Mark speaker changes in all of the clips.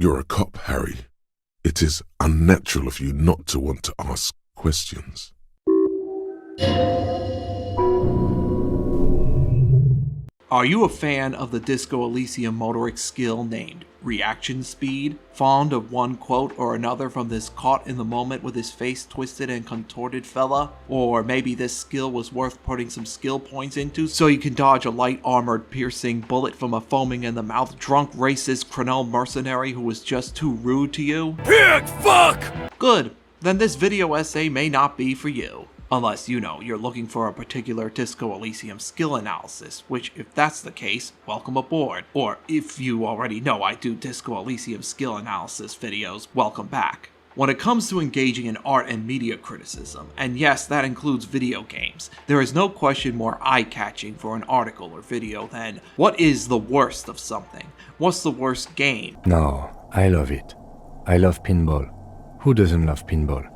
Speaker 1: You're a cop, Harry. It is unnatural of you not to want to ask questions.
Speaker 2: Are you a fan of the Disco Elysium Motorics skill named reaction speed? Fond of one quote or another from this caught in the moment with his face twisted and contorted fella? Or maybe this skill was worth putting some skill points into so you can dodge a light armored piercing bullet from a foaming in the mouth drunk racist Crenel mercenary who was just too rude to you?
Speaker 3: Pig fuck!
Speaker 2: Good, then this video essay may not be for you. Unless, you're looking for a particular Disco Elysium skill analysis, which if that's the case, welcome aboard. Or if you already know I do Disco Elysium skill analysis videos, welcome back. When it comes to engaging in art and media criticism, and yes, that includes video games, there is no question more eye-catching for an article or video than, what is the worst of something? What's the worst game?
Speaker 4: No, I love it. I love pinball. Who doesn't love pinball?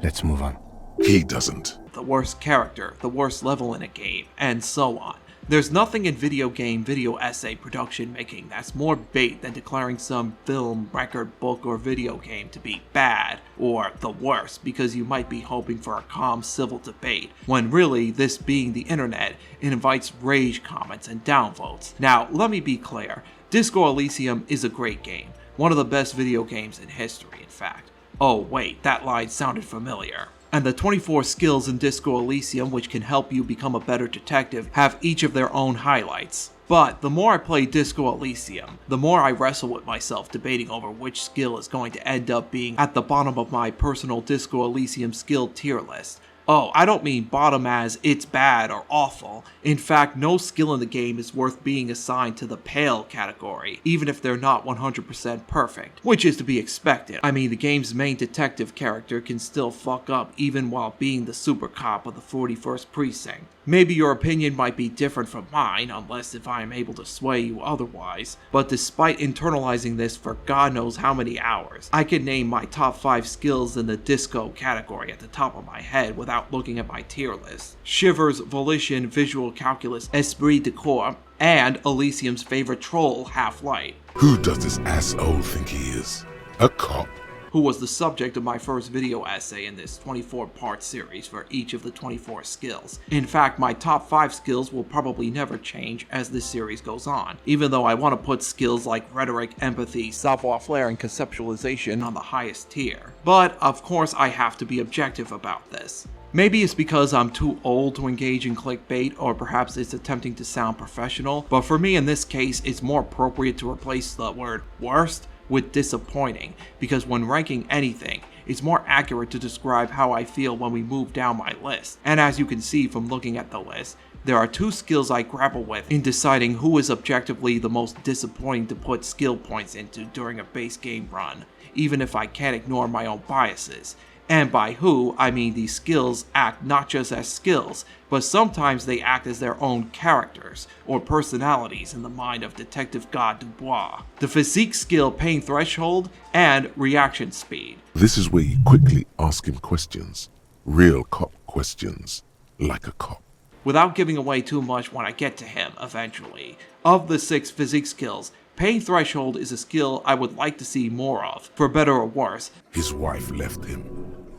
Speaker 4: Let's move on.
Speaker 1: He doesn't.
Speaker 2: The worst character, the worst level in a game, and so on. There's nothing in video essay production making that's more bait than declaring some film, record, book, or video game to be bad, or the worst, because you might be hoping for a calm civil debate, when really, this being the internet, it invites rage comments and downvotes. Now, let me be clear, Disco Elysium is a great game, one of the best video games in history, in fact. Oh wait, that line sounded familiar. And the 24 skills in Disco Elysium which can help you become a better detective have each of their own highlights. But the more I play Disco Elysium, the more I wrestle with myself debating over which skill is going to end up being at the bottom of my personal Disco Elysium skill tier list. Oh, I don't mean bottom as it's bad or awful. In fact, no skill in the game is worth being assigned to the pale category, even if they're not 100% perfect, which is to be expected. I mean, the game's main detective character can still fuck up even while being the super cop of the 41st precinct. Maybe your opinion might be different from mine, unless if I am able to sway you otherwise, but despite internalizing this for God knows how many hours, I can name my top 5 skills in the disco category at the top of my head without looking at my tier list. Shivers, Volition, Visual Calculus, Esprit de Corps, and Elysium's favorite troll, Half-Light.
Speaker 1: Who does this asshole think he is? A cop?
Speaker 2: Who was the subject of my first video essay in this 24-part series for each of the 24 skills. In fact, my top 5 skills will probably never change as this series goes on, even though I want to put skills like rhetoric, empathy, savoir-faire, and conceptualization on the highest tier. But, of course, I have to be objective about this. Maybe it's because I'm too old to engage in clickbait, or perhaps it's attempting to sound professional, but for me in this case, it's more appropriate to replace the word worst with disappointing, because when ranking anything, it's more accurate to describe how I feel when we move down my list. And as you can see from looking at the list, there are 2 skills I grapple with in deciding who is objectively the most disappointing to put skill points into during a base game run, even if I can't ignore my own biases. And by who, I mean these skills act not just as skills, but sometimes they act as their own characters, or personalities in the mind of Detective God Dubois. The physique skill Pain Threshold, and Reaction Speed.
Speaker 1: This is where you quickly ask him questions. Real cop questions. Like a cop.
Speaker 2: Without giving away too much when I get to him, eventually. Of the 6 physique skills, Pain Threshold is a skill I would like to see more of, for better or worse.
Speaker 1: His wife left him.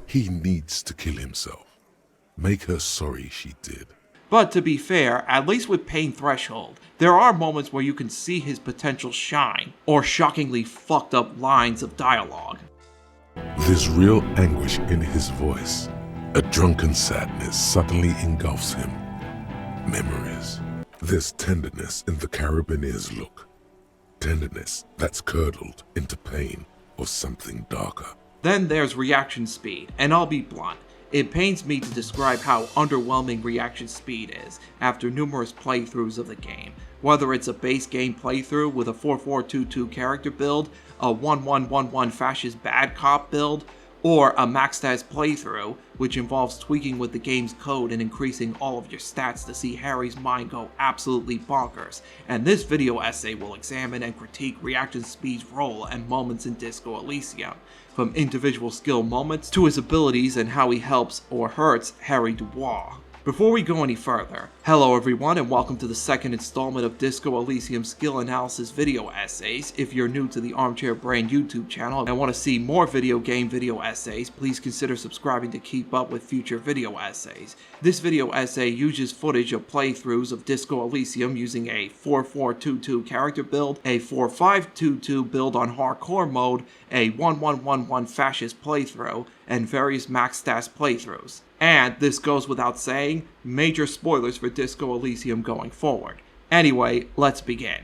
Speaker 1: He needs to kill himself. Make her sorry she did.
Speaker 2: But to be fair, at least with Pain Threshold, there are moments where you can see his potential shine, or shockingly fucked up lines of dialogue.
Speaker 1: There's real anguish in his voice. A drunken sadness suddenly engulfs him. Memories. There's tenderness in the Carabineer's look. Tenderness that's curdled into pain or something darker.
Speaker 2: Then there's Reaction Speed, and I'll be blunt. It pains me to describe how underwhelming Reaction Speed is after numerous playthroughs of the game. Whether it's a base game playthrough with a 4422 character build, a 1111 fascist bad cop build, or a maxed as playthrough, which involves tweaking with the game's code and increasing all of your stats to see Harry's mind go absolutely bonkers. And this video essay will examine and critique Reaction Speed's role and moments in Disco Elysium, from individual skill moments to his abilities and how he helps or hurts Harry Dubois. Before we go any further, hello everyone and welcome to the second installment of Disco Elysium skill analysis video essays. If you're new to the Armchair Brain YouTube channel and want to see more video game video essays, please consider subscribing to keep up with future video essays. This video essay uses footage of playthroughs of Disco Elysium using a 4422 character build, a 4522 build on hardcore mode, a 1111 fascist playthrough, and various max stats playthroughs. And, this goes without saying, major spoilers for Disco Elysium going forward. Anyway, let's begin.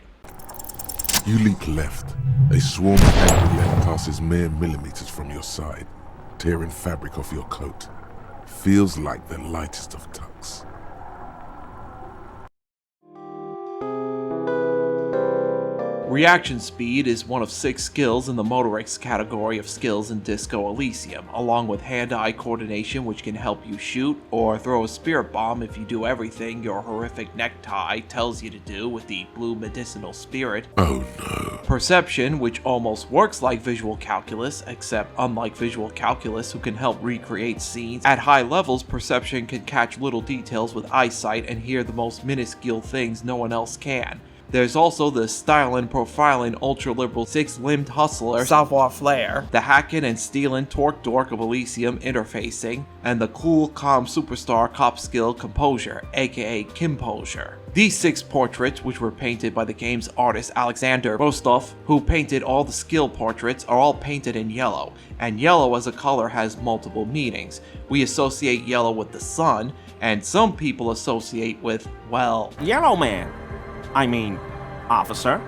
Speaker 1: You leap left. A swarm of angry lead passes mere millimeters from your side, tearing fabric off your coat. Feels like the lightest of tucks.
Speaker 2: Reaction speed is one of 6 skills in the Motorics category of skills in Disco Elysium, along with hand-eye coordination, which can help you shoot or throw a spirit bomb if you do everything your horrific necktie tells you to do with the blue medicinal spirit.
Speaker 1: Oh no.
Speaker 2: Perception, which almost works like visual calculus, except unlike visual calculus who can help recreate scenes, at high levels perception can catch little details with eyesight and hear the most minuscule things no one else can. There's also the stylin' profilin' ultra-liberal 6-limbed hustler savoir-faire, the hackin' and stealin' torque dork of Elysium interfacing, and the cool, calm superstar cop skill composure, aka Kimposure. These 6 portraits, which were painted by the game's artist Alexander Rostov, who painted all the skill portraits, are all painted in yellow, and yellow as a color has multiple meanings. We associate yellow with the sun, and some people associate with, well,
Speaker 3: Yellow Man. I mean, officer.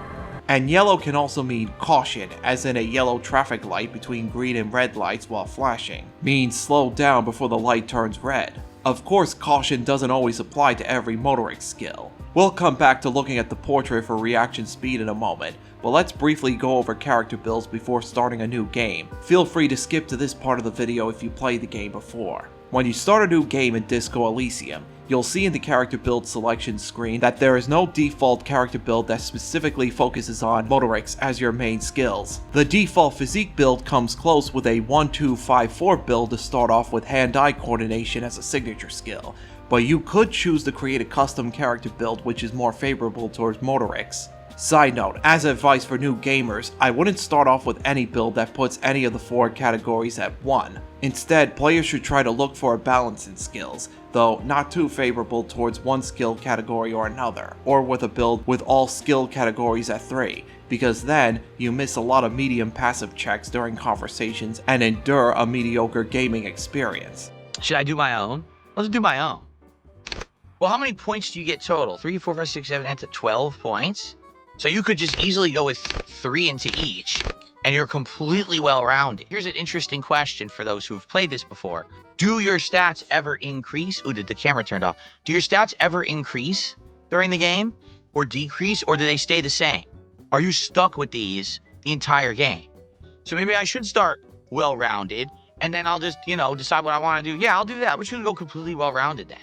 Speaker 2: And yellow can also mean caution, as in a yellow traffic light between green and red lights while flashing. Means slow down before the light turns red. Of course, caution doesn't always apply to every Motorics skill. We'll come back to looking at the portrait for reaction speed in a moment, but let's briefly go over character builds before starting a new game. Feel free to skip to this part of the video if you played the game before. When you start a new game in Disco Elysium, you'll see in the character build selection screen that there is no default character build that specifically focuses on Motorics as your main skills. The default physique build comes close with a 1-2-5-4 build to start off with hand-eye coordination as a signature skill, but you could choose to create a custom character build which is more favorable towards Motorics. Side note, as advice for new gamers, I wouldn't start off with any build that puts any of the 4 categories at 1. Instead, players should try to look for a balance in skills, though not too favorable towards one skill category or another, or with a build with all skill categories at 3, because then you miss a lot of medium passive checks during conversations and endure a mediocre gaming experience.
Speaker 5: Should I do my own? Let's do my own. Well, how many points do you get total? 3, 4, 5, 6, 7, that's at 12 points? So you could just easily go with 3 into each, and you're completely well-rounded. Here's an interesting question for those who've played this before. Do your stats ever increase? Ooh, did the camera turned off? Do your stats ever increase during the game, or decrease, or do they stay the same? Are you stuck with these the entire game? So maybe I should start well-rounded, and then I'll just, decide what I want to do. Yeah, I'll do that. We're just going to go completely well-rounded then.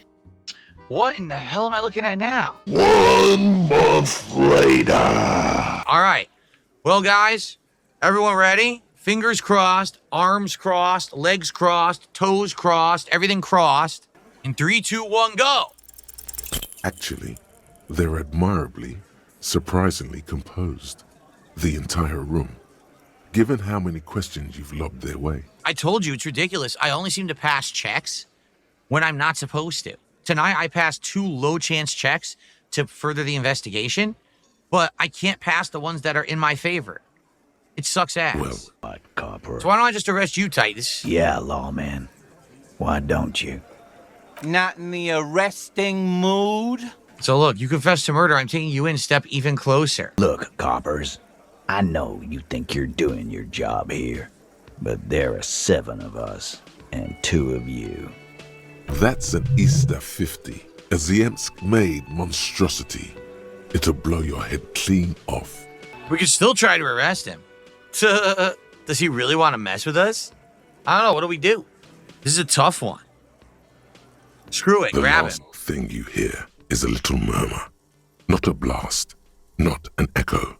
Speaker 5: What in the hell am I looking at now?
Speaker 1: 1 month later.
Speaker 5: All right. Well, guys, everyone ready? Fingers crossed, arms crossed, legs crossed, toes crossed, everything crossed. In 3, 2, 1, go.
Speaker 1: Actually, they're admirably, surprisingly composed. The entire room. Given how many questions you've lobbed their way.
Speaker 5: I told you, it's ridiculous. I only seem to pass checks when I'm not supposed to. Tonight, I passed 2 low-chance checks to further the investigation, but I can't pass the ones that are in my favor. It sucks ass.
Speaker 1: Well,
Speaker 6: What, copper?
Speaker 5: So why don't I just arrest you, Titus?
Speaker 6: Yeah, lawman. Why don't you?
Speaker 3: Not in the arresting mood?
Speaker 5: So look, you confessed to murder. I'm taking you in a step even closer.
Speaker 6: Look, coppers, I know you think you're doing your job here, but there are 7 of us and 2 of you.
Speaker 1: that's an Easter 50. A Ziemsk-made monstrosity. It'll blow your head clean off.
Speaker 5: We could still try to arrest him. Does he really want to mess with us? I don't know. What do we do? This is a tough one. Screw it.
Speaker 1: The
Speaker 5: Grab
Speaker 1: last
Speaker 5: him.
Speaker 1: thing you hear is a little murmur. Not a blast. Not an echo.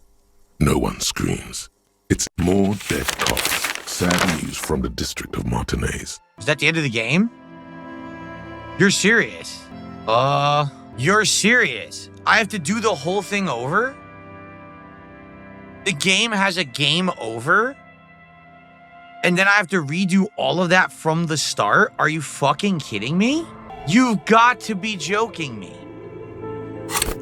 Speaker 1: No one screams. It's more dead cops. Sad news from the district of Martinez.
Speaker 5: Is that the end of the game? You're serious? You're serious? I have to do the whole thing over? The game has a game over? And then I have to redo all of that from the start? Are you fucking kidding me? You've got to be joking me.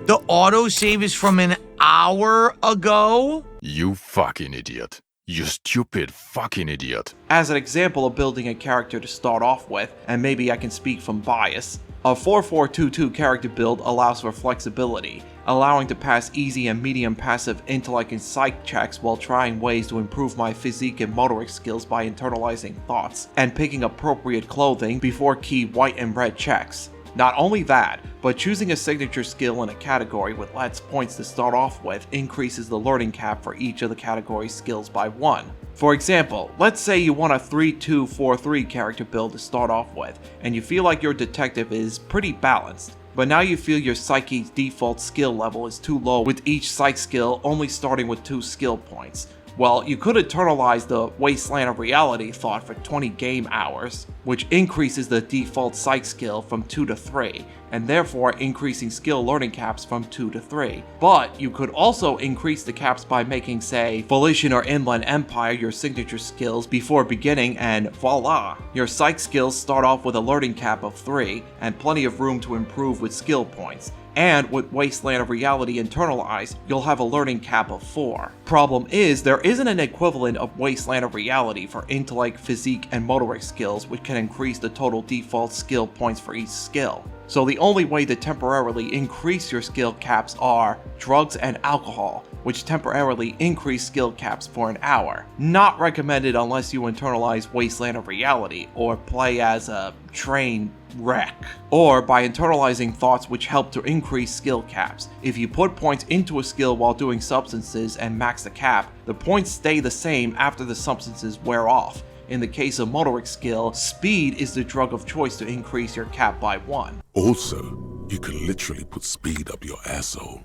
Speaker 5: The autosave is from an hour ago?
Speaker 7: You fucking idiot. You stupid fucking idiot.
Speaker 2: As an example of building a character to start off with, and maybe I can speak from bias, a 4422 character build allows for flexibility, allowing to pass easy and medium passive intellect and psych checks while trying ways to improve my physique and motoric skills by internalizing thoughts, and picking appropriate clothing before key white and red checks. Not only that, but choosing a signature skill in a category with less points to start off with increases the learning cap for each of the category's skills by 1. For example, let's say you want a 3-2-4-3 character build to start off with, and you feel like your detective is pretty balanced, but now you feel your psyche's default skill level is too low with each psych skill only starting with 2 skill points. Well, you could internalize the Wasteland of Reality thought for 20 game hours, which increases the default psych skill from 2 to 3, and therefore increasing skill learning caps from 2 to 3. But you could also increase the caps by making, say, Volition or Inland Empire your signature skills before beginning, and voila! Your psych skills start off with a learning cap of 3, and plenty of room to improve with skill points. And with Wasteland of Reality internalized, you'll have a learning cap of 4. Problem is, there isn't an equivalent of Wasteland of Reality for intellect, physique, and motoric skills, which can increase the total default skill points for each skill. So the only way to temporarily increase your skill caps are drugs and alcohol, which temporarily increase skill caps for an hour. Not recommended unless you internalize Wasteland of Reality, or play as a train wreck, or by internalizing thoughts which help to increase skill caps. If you put points into a skill while doing substances and max the cap, the points stay the same after the substances wear off. In the case of motoric skill, speed is the drug of choice to increase your cap by 1.
Speaker 1: Also, you can literally put speed up your asshole.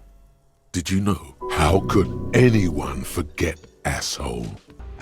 Speaker 1: Did you know? How could anyone forget asshole?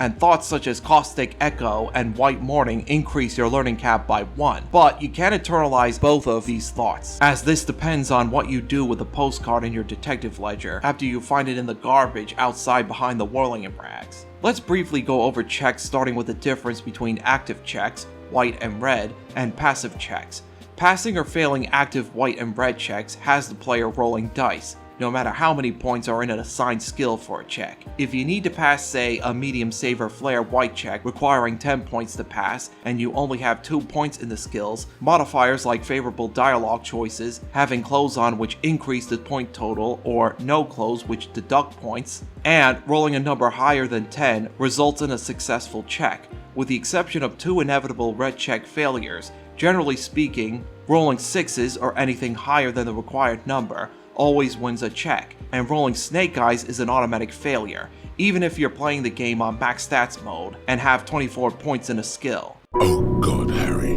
Speaker 2: And thoughts such as Caustic Echo and White Morning increase your learning cap by 1, but you can internalize both of these thoughts, as this depends on what you do with the postcard in your detective ledger after you find it in the garbage outside behind the whirling rags. Let's briefly go over checks, starting with the difference between active checks, white and red, and passive checks. Passing or failing active white and red checks has the player rolling dice, no matter how many points are in an assigned skill for a check. If you need to pass, say, a medium saver flare white check requiring 10 points to pass, and you only have 2 points in the skills, modifiers like favorable dialogue choices, having clothes on which increase the point total, or no clothes which deduct points, and rolling a number higher than 10 results in a successful check, with the exception of 2 inevitable red check failures. Generally speaking, rolling 6s or anything higher than the required number always wins a check, and rolling snake eyes is an automatic failure, even if you're playing the game on max stats mode and have 24 points in a skill.
Speaker 1: Oh God, Harry.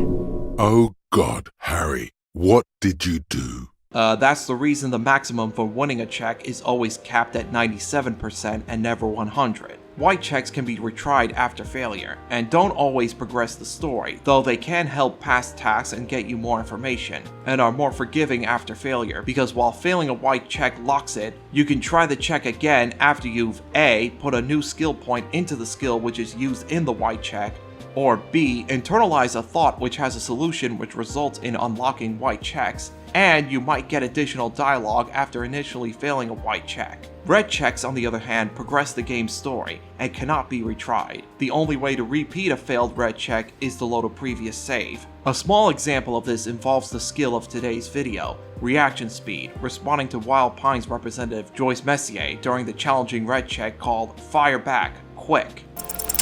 Speaker 1: Oh God, Harry. What did you do?
Speaker 2: That's the reason the maximum for winning a check is always capped at 97% and never 100. White checks can be retried after failure, and don't always progress the story, though they can help pass tasks and get you more information, and are more forgiving after failure, because while failing a white check locks it, you can try the check again after you've A. put a new skill point into the skill which is used in the white check, or B. internalize a thought which has a solution which results in unlocking white checks, and you might get additional dialogue after initially failing a white check. Red checks, on the other hand, progress the game's story and cannot be retried. The only way to repeat a failed red check is to load a previous save. A small example of this involves the skill of today's video, reaction speed, responding to Wild Pines representative Joyce Messier during the challenging red check called Fire Back, Quick.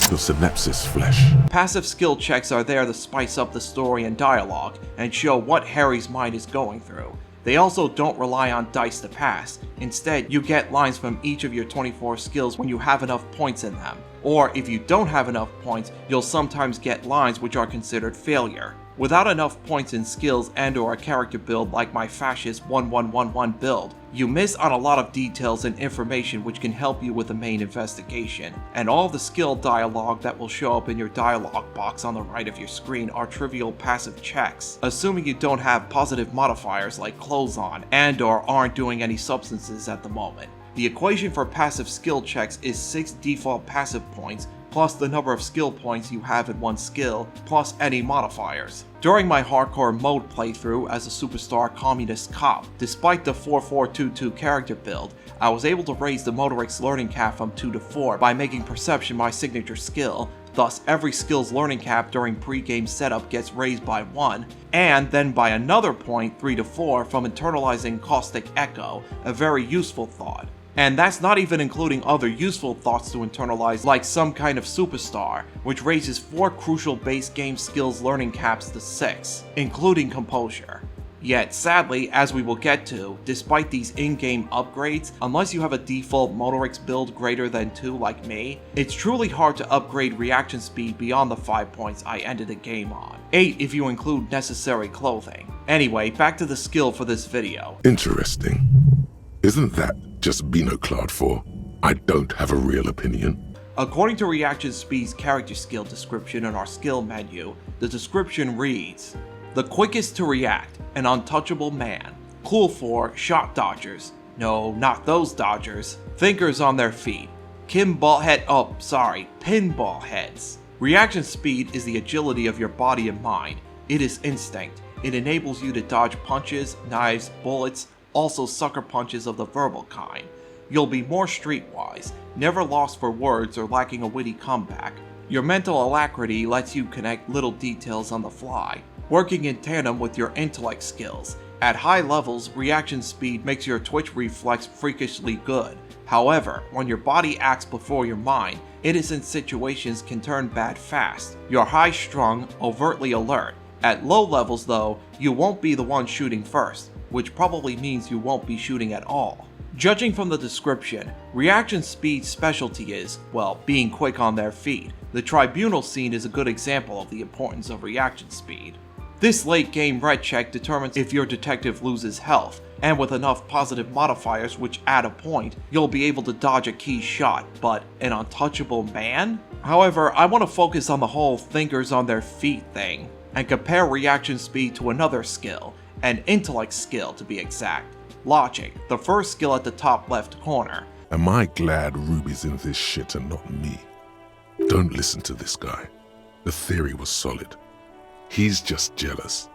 Speaker 1: Your synapses flesh.
Speaker 2: Passive skill checks are there to spice up the story and dialogue, and show what Harry's mind is going through. They also don't rely on dice to pass. Instead, you get lines from each of your 24 skills when you have enough points in them. Or if you don't have enough points, you'll sometimes get lines which are considered failure. Without enough points in skills and or a character build like my fascist 1111 build, you miss on a lot of details and information which can help you with the main investigation, and all the skill dialogue that will show up in your dialogue box on the right of your screen are trivial passive checks, assuming you don't have positive modifiers like clothes on and or aren't doing any substances at the moment. The equation for passive skill checks is 6 default passive points plus the number of skill points you have in one skill, plus any modifiers. During my hardcore mode playthrough as a superstar communist cop, despite the 4422 character build, I was able to raise the Motorics learning cap from 2 to 4 by making perception my signature skill, thus every skill's learning cap during pre-game setup gets raised by 1, and then by another point 3 to 4 from internalizing caustic echo, a very useful thought. And that's not even including other useful thoughts to internalize like some kind of superstar, which raises 4 crucial base game skills learning caps to 6, including composure. Yet sadly, as we will get to, despite these in-game upgrades, unless you have a default Motorics build greater than 2 like me, it's truly hard to upgrade reaction speed beyond the 5 points I ended the game on. 8 if you include necessary clothing. Anyway, back to the skill for this video.
Speaker 1: Interesting. Isn't that just Binoclad for I don't have a real opinion?
Speaker 2: According to Reaction Speed's character skill description in our skill menu, the description reads, the quickest to react, an untouchable man, cool for shot dodgers, no, not those dodgers, thinkers on their feet, pinball heads. Reaction speed is the agility of your body and mind. It is instinct. It enables you to dodge punches, knives, bullets, also sucker punches of the verbal kind. You'll be more streetwise, never lost for words or lacking a witty comeback. Your mental alacrity lets you connect little details on the fly, working in tandem with your intellect skills. At high levels, reaction speed makes your twitch reflex freakishly good. However, when your body acts before your mind, innocent situations can turn bad fast. You're high-strung, overtly alert. At low levels though, you won't be the one shooting first, which probably means you won't be shooting at all. Judging from the description, reaction speed's specialty is, well, being quick on their feet. The tribunal scene is a good example of the importance of reaction speed. This late game red check determines if your detective loses health, and with enough positive modifiers which add a point, you'll be able to dodge a key shot, but an untouchable man? However, I want to focus on the whole thinkers on their feet thing, and compare reaction speed to another skill, an intellect skill to be exact. Logic, the first skill at the top left corner.
Speaker 1: Am I glad Ruby's in this shit and not me? Don't listen to this guy. The theory was solid. He's just jealous.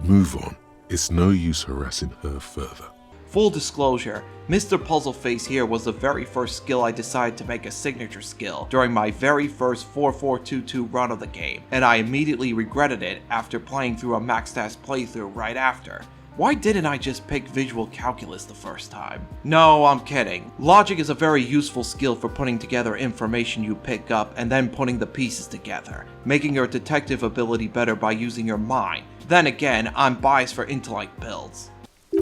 Speaker 1: Move on. It's no use harassing her further.
Speaker 2: Full disclosure, Mr. Puzzleface here was the very first skill I decided to make a signature skill during my very first 4422 run of the game, and I immediately regretted it after playing through a max stats playthrough right after. Why didn't I just pick visual calculus the first time? No, I'm kidding. Logic is a very useful skill for putting together information you pick up and then putting the pieces together, making your detective ability better by using your mind. Then again, I'm biased for intellect builds.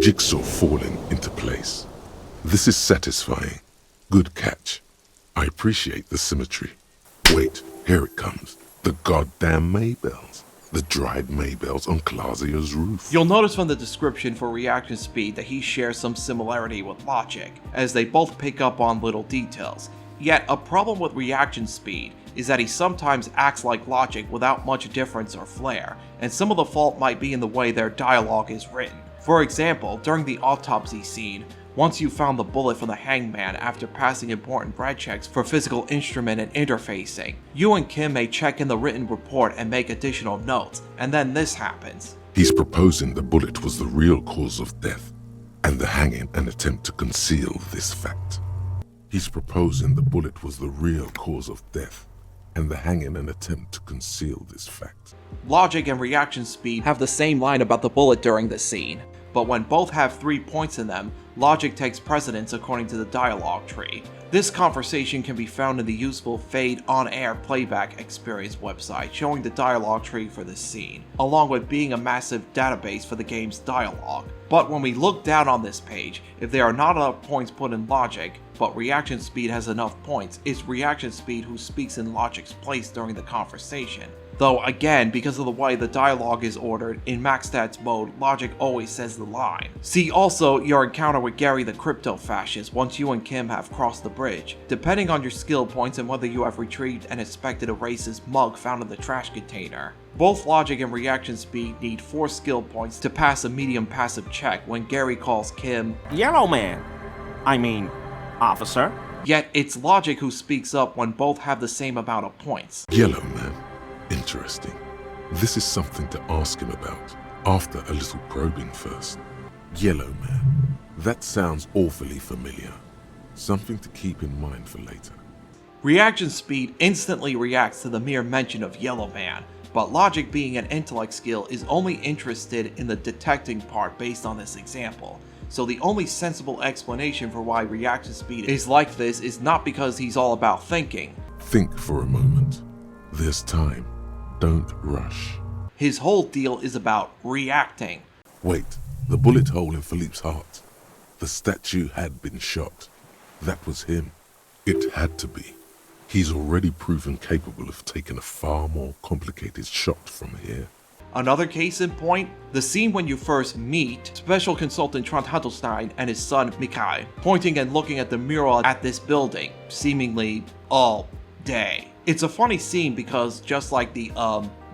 Speaker 1: Jigsaw falling into place. This is satisfying. Good catch. I appreciate the symmetry. Wait, here it comes. The goddamn Maybells. The dried Maybells on Klaasje's roof.
Speaker 2: You'll notice from the description for reaction speed that he shares some similarity with Logic, as they both pick up on little details. Yet, a problem with reaction speed is that he sometimes acts like Logic without much difference or flair, and some of the fault might be in the way their dialogue is written. For example, during the autopsy scene, once you've found the bullet from the hangman after passing important red checks for physical instrument and interfacing, you and Kim may check in the written report and make additional notes, and then this happens.
Speaker 1: He's proposing the bullet was the real cause of death, and the hanging an attempt to conceal this fact. He's proposing the bullet was the real cause of death, and the hanging an attempt to conceal this fact.
Speaker 2: Logic and reaction speed have the same line about the bullet during the scene, but when both have 3 points in them, Logic takes precedence according to the dialogue tree. This conversation can be found in the useful Fade on-air playback experience website showing the dialogue tree for this scene, along with being a massive database for the game's dialogue. But when we look down on this page, if there are not enough points put in Logic, but reaction speed has enough points, it's reaction speed who speaks in Logic's place during the conversation. Though again, because of the way the dialogue is ordered, in max stats mode, Logic always says the line. See also your encounter with Gary the crypto-fascist once you and Kim have crossed the bridge. Depending on your skill points and whether you have retrieved and inspected a racist mug found in the trash container. Both Logic and Reaction Speed need 4 skill points to pass a medium passive check when Gary calls Kim
Speaker 8: Yellow Man. I mean, officer.
Speaker 2: Yet it's Logic who speaks up when both have the same amount of points.
Speaker 1: Yellow Man. Interesting. This is something to ask him about, after a little probing first. Yellow Man. That sounds awfully familiar. Something to keep in mind for later.
Speaker 2: Reaction Speed instantly reacts to the mere mention of Yellow Man, but Logic, being an intellect skill, is only interested in the detecting part based on this example. So the only sensible explanation for why Reaction Speed is like this is not because he's all about thinking.
Speaker 1: Think for a moment. There's time. Don't rush.
Speaker 2: His whole deal is about reacting.
Speaker 1: Wait, the bullet hole in Philippe's heart. The statue had been shot. That was him. It had to be. He's already proven capable of taking a far more complicated shot from here.
Speaker 2: Another case in point, the scene when you first meet Special Consultant Trant Huddlestein and his son Mikai, pointing and looking at the mural at this building, seemingly all day. It's a funny scene because just like the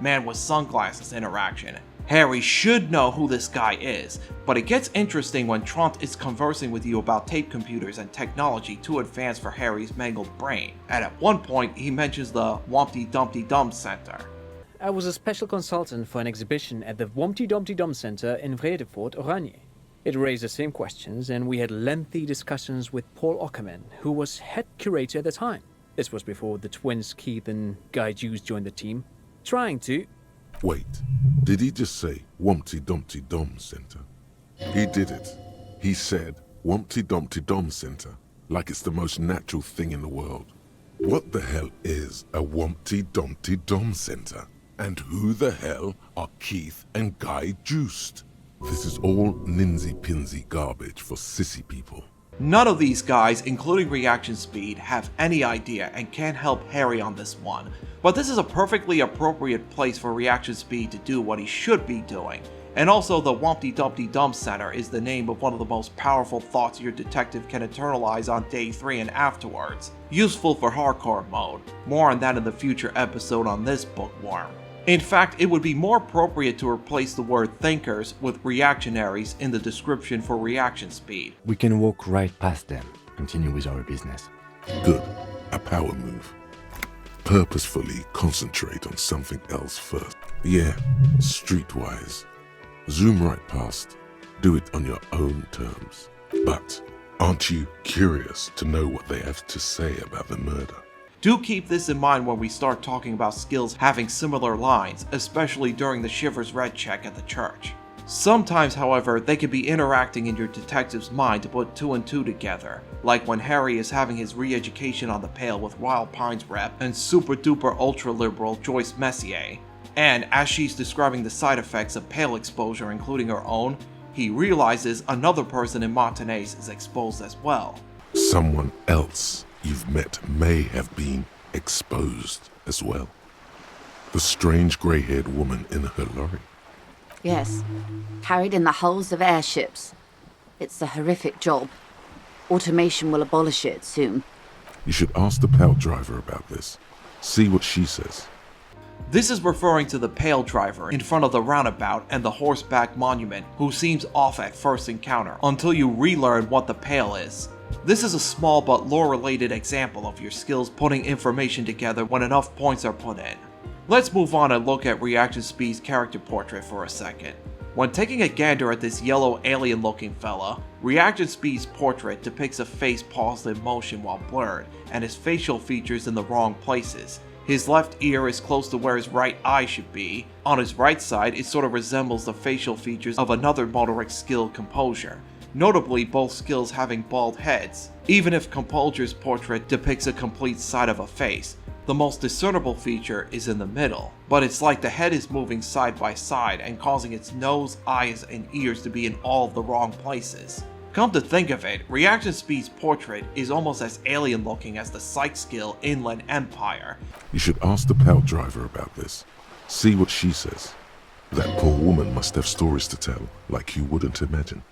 Speaker 2: man with sunglasses interaction, Harry should know who this guy is, but it gets interesting when Trant is conversing with you about tape computers and technology too advanced for Harry's mangled brain, and at one point he mentions the Wompty Dumpty Dum Center.
Speaker 9: I was a special consultant for an exhibition at the Wompty Dumpty Dum Center in Vredefort, Oranje. It raised the same questions, and we had lengthy discussions with Paul Ockerman, who was head curator at the time. This was before the twins Keith and Guy Hughes joined the team, trying to...
Speaker 1: Wait, did he just say Wompty Dumpty Dum Center? He did it. He said Wompty Dumpty Dum Center, like it's the most natural thing in the world. What the hell is a Wompty Dumpty Dum Center? And who the hell are Keith and Guy Juiced? This is all ninsy-pinsy garbage for sissy people.
Speaker 2: None of these guys, including Reaction Speed, have any idea and can't help Harry on this one, but this is a perfectly appropriate place for Reaction Speed to do what he should be doing. And also, the Wompty Dumpty Dum Center is the name of one of the most powerful thoughts your detective can internalize on day 3 and afterwards. Useful for hardcore mode. More on that in the future episode on this bookworm. In fact, it would be more appropriate to replace the word thinkers with reactionaries in the description for Reaction Speed.
Speaker 4: We can walk right past them, continue with our business.
Speaker 1: Good. A power move. Purposefully concentrate on something else first. Yeah, streetwise. Zoom right past. Do it on your own terms. But aren't you curious to know what they have to say about the murder?
Speaker 2: Do keep this in mind when we start talking about skills having similar lines, especially during the Shivers Red check at the church. Sometimes, however, they can be interacting in your detective's mind to put 2 and 2 together, like when Harry is having his re-education on the Pale with Wild Pines rep and super duper ultra liberal Joyce Messier. And as she's describing the side effects of Pale exposure, including her own, he realizes another person in Montanais is exposed as well.
Speaker 1: Someone else you've met may have been exposed as well. The strange grey-haired woman in her lorry.
Speaker 10: Yes, carried in the hulls of airships. It's a horrific job. Automation will abolish it soon.
Speaker 1: You should ask the Pale driver about this. See what she says.
Speaker 2: This is referring to the Pale driver in front of the roundabout and the horseback monument, who seems off at first encounter until you relearn what the Pale is. This is a small but lore-related example of your skills putting information together when enough points are put in. Let's move on and look at Reaction Speed's character portrait for a second. When taking a gander at this yellow alien-looking fella, Reaction Speed's portrait depicts a face paused in motion while blurred, and his facial features in the wrong places. His left ear is close to where his right eye should be. On his right side, it sort of resembles the facial features of another Motorics skill, Composure. Notably, both skills having bald heads, even if Composure's portrait depicts a complete side of a face. The most discernible feature is in the middle, but it's like the head is moving side by side and causing its nose, eyes, and ears to be in all of the wrong places. Come to think of it, Reaction Speed's portrait is almost as alien looking as the psych skill Inland Empire.
Speaker 1: You should ask the Pale driver about this. See what she says. That poor woman must have stories to tell, like you wouldn't imagine.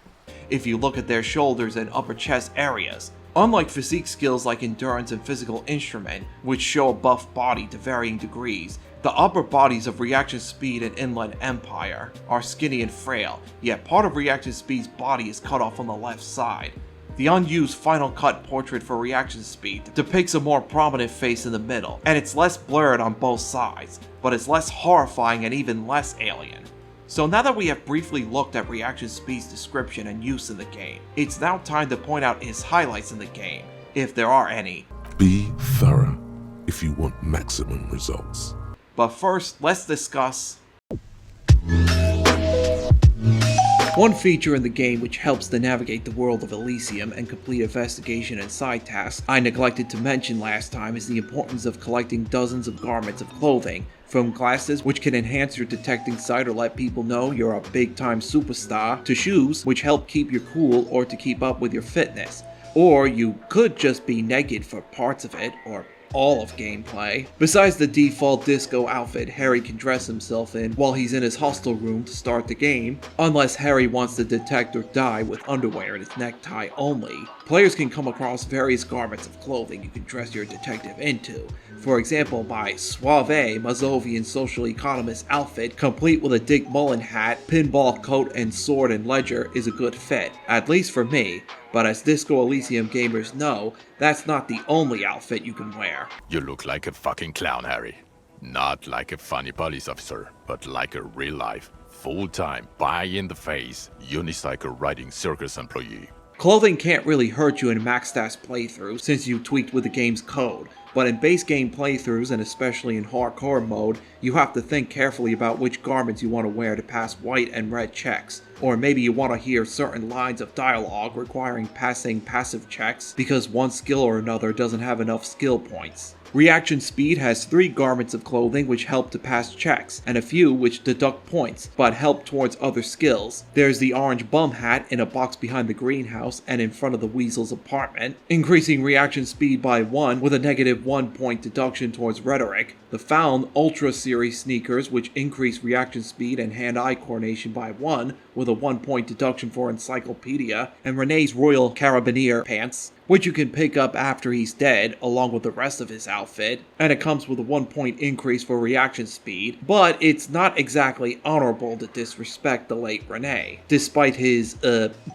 Speaker 2: If you look at their shoulders and upper chest areas, unlike physique skills like endurance and physical instrument, which show a buff body to varying degrees, the upper bodies of Reaction Speed and Inland Empire are skinny and frail, yet part of Reaction Speed's body is cut off on the left side. The unused Final Cut portrait for Reaction Speed depicts a more prominent face in the middle, and it's less blurred on both sides, but it's less horrifying and even less alien. So now that we have briefly looked at Reaction Speed's description and use in the game, it's now time to point out his highlights in the game, if there are any.
Speaker 1: Be thorough if you want maximum results.
Speaker 2: But first, let's discuss one feature in the game which helps to navigate the world of Elysium and complete investigation and side tasks I neglected to mention last time is the importance of collecting dozens of garments of clothing, from glasses which can enhance your detecting sight or let people know you're a big time superstar, to shoes which help keep you cool or to keep up with your fitness. Or you could just be naked for parts of it, or all of gameplay. Besides the default disco outfit Harry can dress himself in while he's in his hostel room to start the game, unless Harry wants to detect or die with underwear and his necktie only, players can come across various garments of clothing you can dress your detective into. For example, my suave Mazovian social economist outfit, complete with a Dick Mullen hat, pinball coat, and sword and ledger is a good fit, at least for me. But as Disco Elysium gamers know, that's not the only outfit you can wear.
Speaker 7: You look like a fucking clown, Harry. Not like a funny police officer, but like a real-life, full-time, pie-in-the-face, unicycle riding circus employee.
Speaker 2: Clothing can't really hurt you in max stats playthroughs since you tweaked with the game's code, but in base game playthroughs and especially in hardcore mode, you have to think carefully about which garments you want to wear to pass white and red checks. Or maybe you want to hear certain lines of dialogue requiring passing passive checks because one skill or another doesn't have enough skill points. Reaction Speed has 3 garments of clothing which help to pass checks, and a few which deduct points, but help towards other skills. There's the orange bum hat in a box behind the greenhouse and in front of the Weasel's apartment, increasing reaction speed by 1 with a negative 1 point deduction towards rhetoric. The Found Ultra Series sneakers which increase reaction speed and hand-eye coordination by 1 with a 1 point deduction for encyclopedia, and Renee's Royal Carabinier pants, which you can pick up after he's dead, along with the rest of his outfit, and it comes with a 1 point increase for reaction speed, but it's not exactly honorable to disrespect the late Renee, despite his,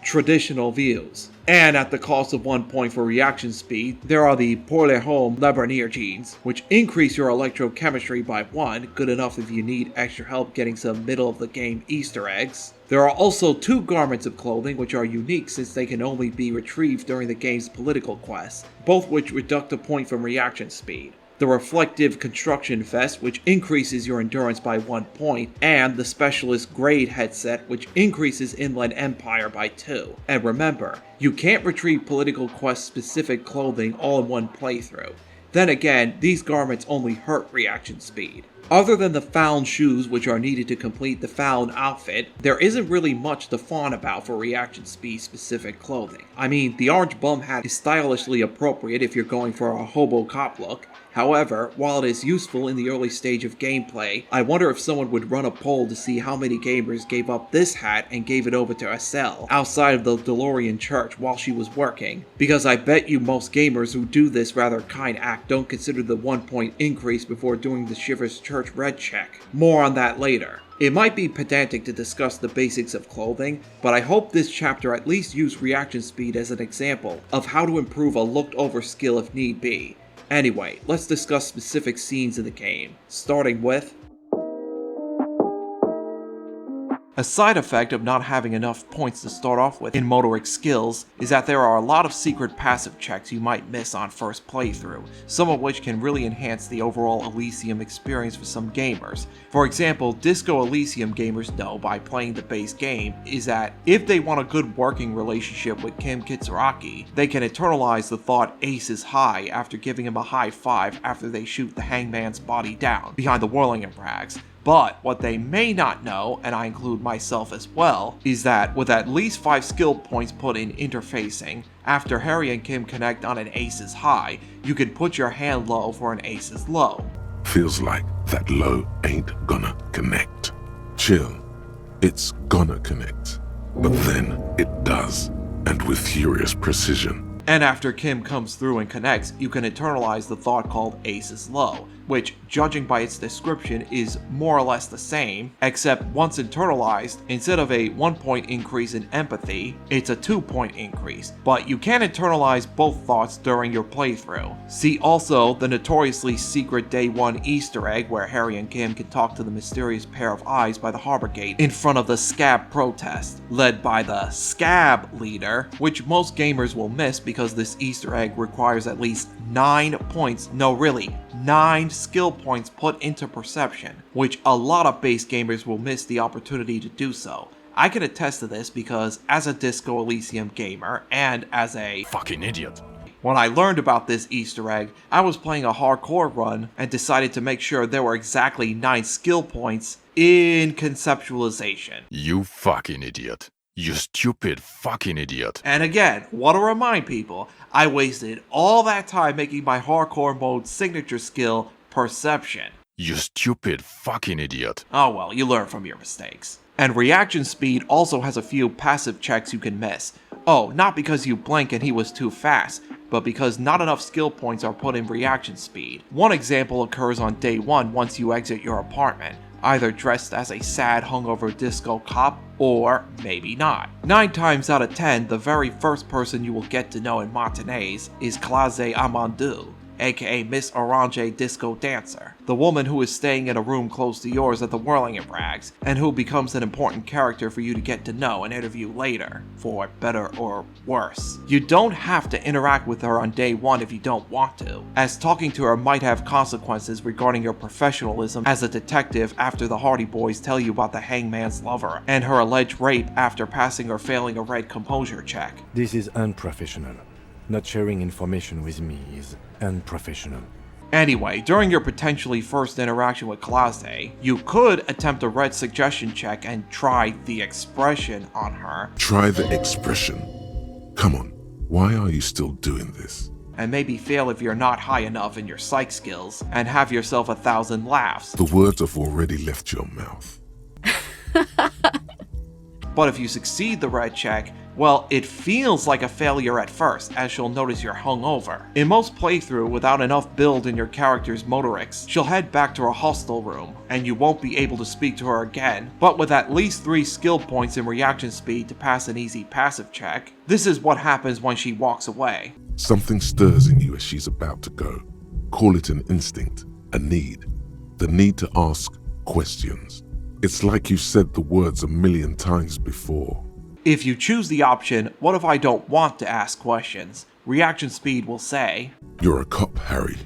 Speaker 2: traditional views. And at the cost of 1 point for reaction speed, there are the Pour les Hommes Labernier jeans, which increase your electrochemistry by 1, good enough if you need extra help getting some middle of the game Easter eggs. There are also 2 garments of clothing which are unique since they can only be retrieved during the game's political quests, both which deduct a point from reaction speed. The Reflective Construction Vest, which increases your endurance by 1 point, and the Specialist Grade headset, which increases Inland Empire by 2. And remember, you can't retrieve political quest specific clothing all in one playthrough. Then again, these garments only hurt reaction speed. Other than the Found shoes which are needed to complete the Found outfit, there isn't really much to fawn about for reaction speed specific clothing. I mean, the orange bum hat is stylishly appropriate if you're going for a hobo cop look. However, while it is useful in the early stage of gameplay, I wonder if someone would run a poll to see how many gamers gave up this hat and gave it over to Estelle outside of the DeLorean church while she was working. Because I bet you most gamers who do this rather kind act don't consider the 1 point increase before doing the Shivers Church red check. More on that later. It might be pedantic to discuss the basics of clothing, but I hope this chapter at least used reaction speed as an example of how to improve a looked over skill if need be. Anyway, let's discuss specific scenes in the game, starting with a side effect of not having enough points to start off with in Motorics skills is that there are a lot of secret passive checks you might miss on first playthrough, some of which can really enhance the overall Elysium experience for some gamers. For example, Disco Elysium gamers know by playing the base game is that if they want a good working relationship with Kim Kitsuraki, they can internalize the thought Ace is high after giving him a high five after they shoot the hangman's body down behind the Whirlington Rags. But what they may not know, and I include myself as well, is that with at least 5 skill points put in interfacing, after Harry and Kim connect on an Ace's high, you can put your hand low for an Ace's low.
Speaker 1: Feels like that low ain't gonna connect. Chill, it's gonna connect. But then it does, and with furious precision.
Speaker 2: And after Kim comes through and connects, you can internalize the thought called Ace is low, which, judging by its description, is more or less the same, except once internalized, instead of a 1-point increase in empathy, it's a 2-point increase. But you can internalize both thoughts during your playthrough. See also the notoriously secret Day 1 Easter egg where Harry and Kim can talk to the mysterious pair of eyes by the harbor gate in front of the Scab protest, led by the Scab leader, which most gamers will miss because this Easter egg requires at least 9 points, no really, 9 skill points put into perception, which a lot of base gamers will miss the opportunity to do so. I can attest to this because as a Disco Elysium gamer and as a
Speaker 7: fucking idiot,
Speaker 2: when I learned about this Easter egg, I was playing a hardcore run and decided to make sure there were exactly 9 skill points in conceptualization.
Speaker 7: You fucking idiot. You stupid fucking idiot.
Speaker 2: And again, want to remind people, I wasted all that time making my hardcore mode signature skill perception.
Speaker 7: You stupid fucking idiot.
Speaker 2: Oh well, you learn from your mistakes. And reaction speed also has a few passive checks you can miss. Oh, not because you blink and he was too fast, but because not enough skill points are put in reaction speed. One example occurs on day 1 once you exit your apartment, either dressed as a sad hungover disco cop, or maybe not. 9 times out of 10, the very first person you will get to know in Martinez is Klaasje Amandu, aka Miss Orange Disco Dancer, the woman who is staying in a room close to yours at the Whirling in Rags, and who becomes an important character for you to get to know and interview later, for better or worse. You don't have to interact with her on day 1 if you don't want to, as talking to her might have consequences regarding your professionalism as a detective after the Hardy Boys tell you about the hangman's lover and her alleged rape after passing or failing a red composure check.
Speaker 4: This is unprofessional. Not sharing information with me is unprofessional.
Speaker 2: Anyway, during your potentially first interaction with Klaasje, you could attempt a red suggestion check and try the expression on her.
Speaker 1: Try the expression. Come on, why are you still doing this?
Speaker 2: And maybe fail if you're not high enough in your psych skills, and have yourself 1,000 laughs.
Speaker 1: The words have already left your mouth.
Speaker 2: But if you succeed the red check, well, it feels like a failure at first, as she'll notice you're hungover. In most playthrough, without enough build in your character's motorics, she'll head back to her hostel room, and you won't be able to speak to her again, but with at least 3 skill points in reaction speed to pass an easy passive check. This is what happens when she walks away.
Speaker 1: Something stirs in you as she's about to go. Call it an instinct, a need. The need to ask questions. It's like you've said the words 1,000,000 times before.
Speaker 2: If you choose the option, what if I don't want to ask questions? Reaction speed will say,
Speaker 1: You're a cop, Harry.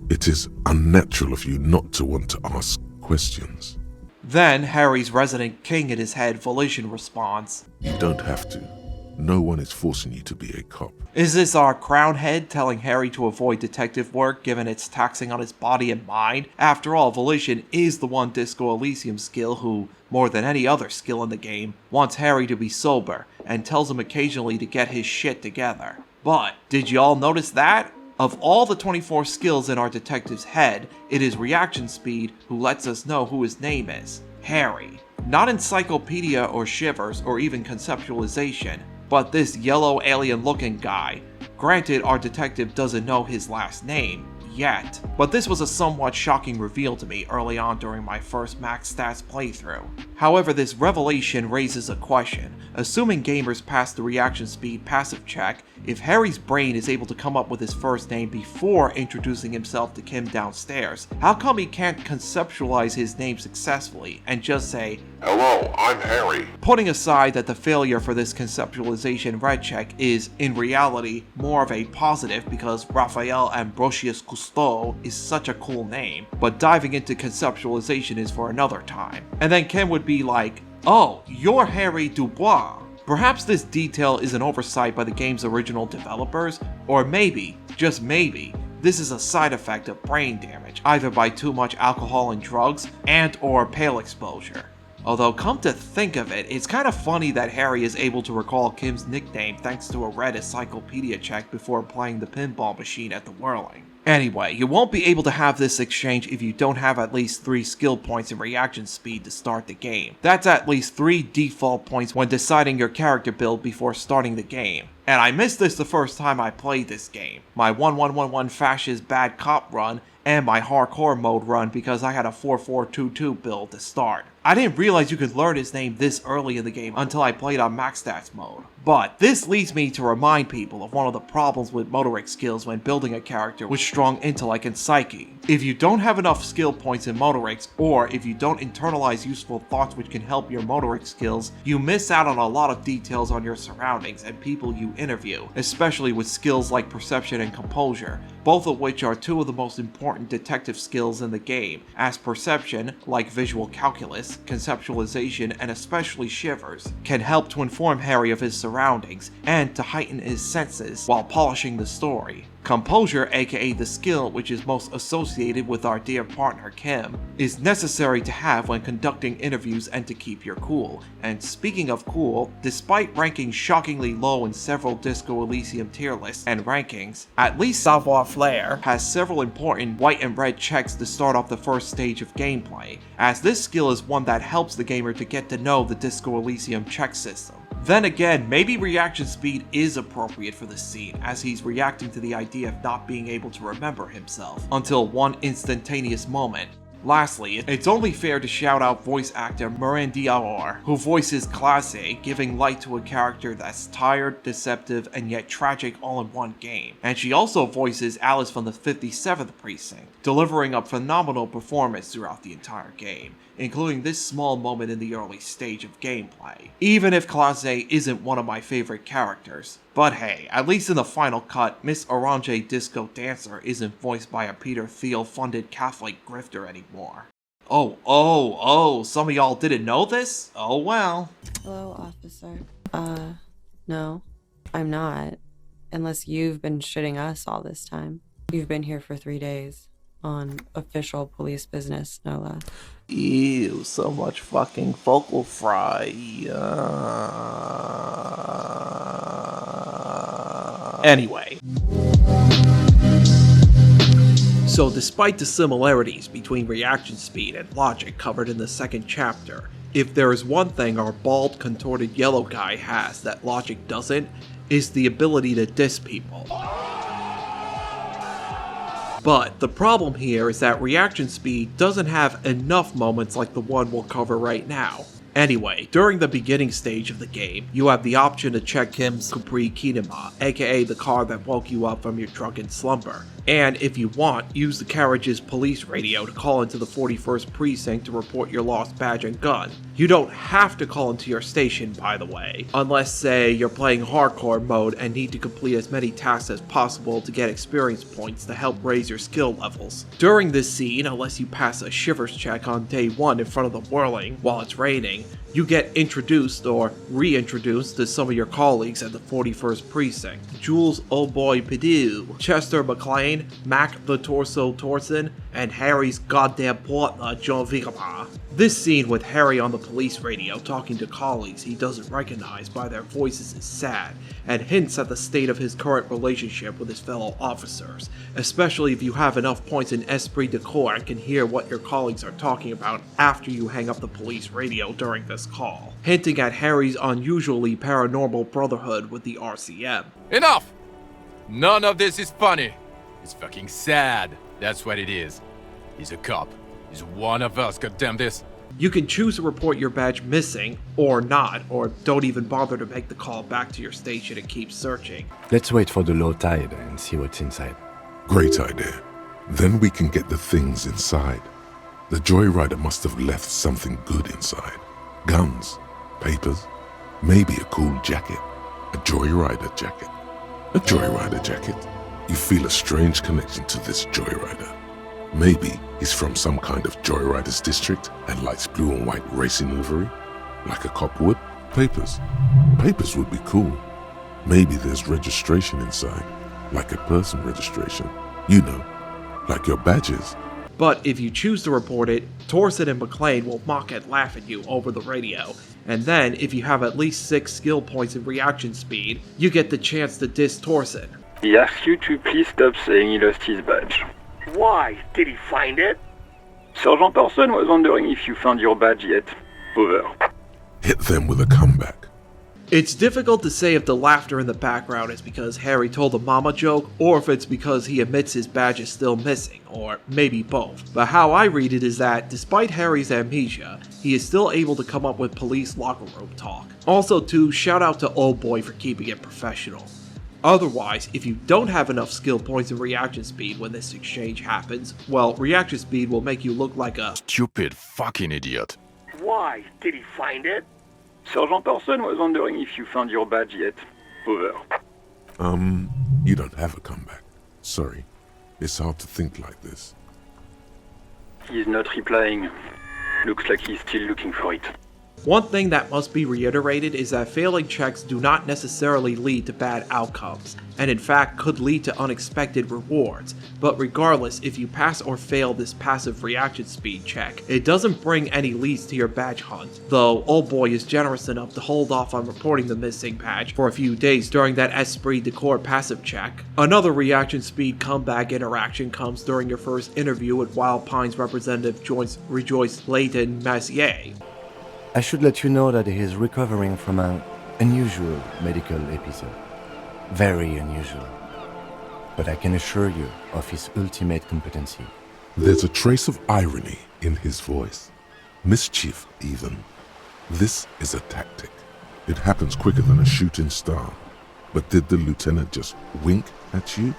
Speaker 1: It is unnatural of you not to want to ask questions.
Speaker 2: Then Harry's resident king in his head volition responds,
Speaker 1: You don't have to. No one is forcing you to be a cop.
Speaker 2: Is this our crown head telling Harry to avoid detective work given it's taxing on his body and mind? After all, volition is the one Disco Elysium skill who, more than any other skill in the game, wants Harry to be sober and tells him occasionally to get his shit together. But, did y'all notice that? Of all the 24 skills in our detective's head, it is reaction speed who lets us know who his name is. Harry. Not encyclopedia or shivers or even conceptualization, but this yellow alien-looking guy. Granted, our detective doesn't know his last name yet, but this was a somewhat shocking reveal to me early on during my first max stats playthrough. However, this revelation raises a question. Assuming gamers pass the reaction speed passive check, if Harry's brain is able to come up with his first name before introducing himself to Kim downstairs, how come he can't conceptualize his name successfully and just say,
Speaker 1: Hello, I'm Harry.
Speaker 2: Putting aside that the failure for this conceptualization red check is, in reality, more of a positive because Raphael Ambrosius Cousteau is such a cool name, but diving into conceptualization is for another time. And then Kim would be like, oh, you're Harry Dubois. Perhaps this detail is an oversight by the game's original developers, or maybe, just maybe, this is a side effect of brain damage, either by too much alcohol and drugs and/or pale exposure. Although, come to think of it, it's kind of funny that Harry is able to recall Kim's nickname thanks to a red encyclopedia check before playing the pinball machine at the Whirling. Anyway, you won't be able to have this exchange if you don't have at least 3 skill points in reaction speed to start the game. That's at least 3 default points when deciding your character build before starting the game. And I missed this the first time I played this game. My 1111 fascist bad cop run and my hardcore mode run because I had a 4422 build to start. I didn't realize you could learn his name this early in the game until I played on max stats mode. But this leads me to remind people of one of the problems with Motorics skills when building a character with strong intellect and psyche. If you don't have enough skill points in Motorics, or if you don't internalize useful thoughts which can help your Motorics skills, you miss out on a lot of details on your surroundings and people you interview, especially with skills like perception and composure, both of which are 2 of the most important detective skills in the game, as perception, like visual calculus, conceptualization, and especially shivers, can help to inform Harry of his surroundings and to heighten his senses while polishing the story. Composure, aka the skill which is most associated with our dear partner Kim, is necessary to have when conducting interviews and to keep your cool. And speaking of cool, despite ranking shockingly low in several Disco Elysium tier lists and rankings, at least Savoir Faire has several important white and red checks to start off the first stage of gameplay, as this skill is one that helps the gamer to get to know the Disco Elysium check system. Then again, maybe reaction speed is appropriate for this scene, as he's reacting to the idea of not being able to remember himself until one instantaneous moment. Lastly, it's only fair to shout out voice actor Marin Diawar, who voices Klaasje, giving light to a character that's tired, deceptive, and yet tragic all in one game. And she also voices Alice from the 57th Precinct, delivering a phenomenal performance throughout the entire game, including this small moment in the early stage of gameplay, even if Klaasje isn't one of my favorite characters. But hey, at least in the final cut, Miss Armchair Disco Dancer isn't voiced by a Peter Thiel-funded Catholic grifter anymore. Oh, some of y'all didn't know this? Oh well.
Speaker 11: Hello, officer. No, I'm not. Unless you've been shitting us all this time. You've been here for 3 days. On official police business, no less.
Speaker 2: Ew, so much fucking vocal fry. Anyway. So despite the similarities between reaction speed and logic covered in the second chapter, if there is one thing our bald, contorted yellow guy has that logic doesn't, is the ability to diss people. But the problem here is that reaction speed doesn't have enough moments like the one we'll cover right now. Anyway, during the beginning stage of the game, you have the option to check Kim's Capri Kinema, aka the car that woke you up from your drunken slumber. And if you want, use the carriage's police radio to call into the 41st Precinct to report your lost badge and gun. You don't have to call into your station, by the way, unless, say, you're playing hardcore mode and need to complete as many tasks as possible to get experience points to help raise your skill levels. During this scene, unless you pass a shivers check on day 1 in front of the whirling while it's raining, you get introduced or reintroduced to some of your colleagues at the 41st Precinct. Jules Oh Boy Perdue, Chester McLean, Mac the Torso Torson, and Harry's goddamn partner John Vigama. This scene with Harry on the police radio talking to colleagues he doesn't recognize by their voices is sad, and hints at the state of his current relationship with his fellow officers, especially if you have enough points in esprit de corps and can hear what your colleagues are talking about after you hang up the police radio during this call, hinting at Harry's unusually paranormal brotherhood with the RCM.
Speaker 7: Enough! None of this is funny. It's fucking sad. That's what it is. He's a cop. He's one of us, goddamn this.
Speaker 2: You can choose to report your badge missing, or not, or don't even bother to make the call back to your station and keep searching.
Speaker 4: Let's wait for the low tide and see what's inside.
Speaker 1: Great idea. Then we can get the things inside. The Joyrider must have left something good inside. Guns, papers, maybe a cool jacket. A Joyrider jacket. A Joyrider jacket. You feel a strange connection to this Joyrider. Maybe he's from some kind of Joyriders district and likes blue and white racing livery, like a cop would. Papers. Papers would be cool. Maybe there's registration inside, like a person registration. You know, like your badges.
Speaker 2: But if you choose to report it, Torson and McLean will mock and laugh at you over the radio. And then, if you have at least 6 skill points in reaction speed, you get the chance to diss Torson.
Speaker 12: He asks you to please stop saying he lost his badge.
Speaker 13: Why? Did he find it?
Speaker 12: Sergeant Person was wondering if you found your badge yet. Over.
Speaker 1: Hit them with a comeback.
Speaker 2: It's difficult to say if the laughter in the background is because Harry told a mama joke, or if it's because he admits his badge is still missing, or maybe both. But how I read it is that, despite Harry's amnesia, he is still able to come up with police locker room talk. Also too, shout out to Old Boy for keeping it professional. Otherwise, if you don't have enough skill points and reaction speed when this exchange happens, well, reaction speed will make you look like a
Speaker 7: stupid fucking idiot.
Speaker 13: Why? Did he find it?
Speaker 12: Sergeant Person was wondering if you found your badge yet. Over.
Speaker 1: You don't have a comeback. Sorry. It's hard to think like this.
Speaker 12: He's not replying. Looks like he's still looking for it.
Speaker 2: One thing that must be reiterated is that failing checks do not necessarily lead to bad outcomes, and in fact could lead to unexpected rewards, but regardless, if you pass or fail this passive reaction speed check, it doesn't bring any leads to your badge hunt, though Old Boy is generous enough to hold off on reporting the missing badge for a few days during that Esprit de Corps passive check. Another reaction speed comeback interaction comes during your first interview with Wild Pines representative Rejoice Layton Massier.
Speaker 4: I should let you know that he is recovering from an unusual medical episode. Very unusual. But I can assure you of his ultimate competency.
Speaker 1: There's a trace of irony in his voice. Mischief, even. This is a tactic. It happens quicker than a shooting star. But did the lieutenant just wink at you?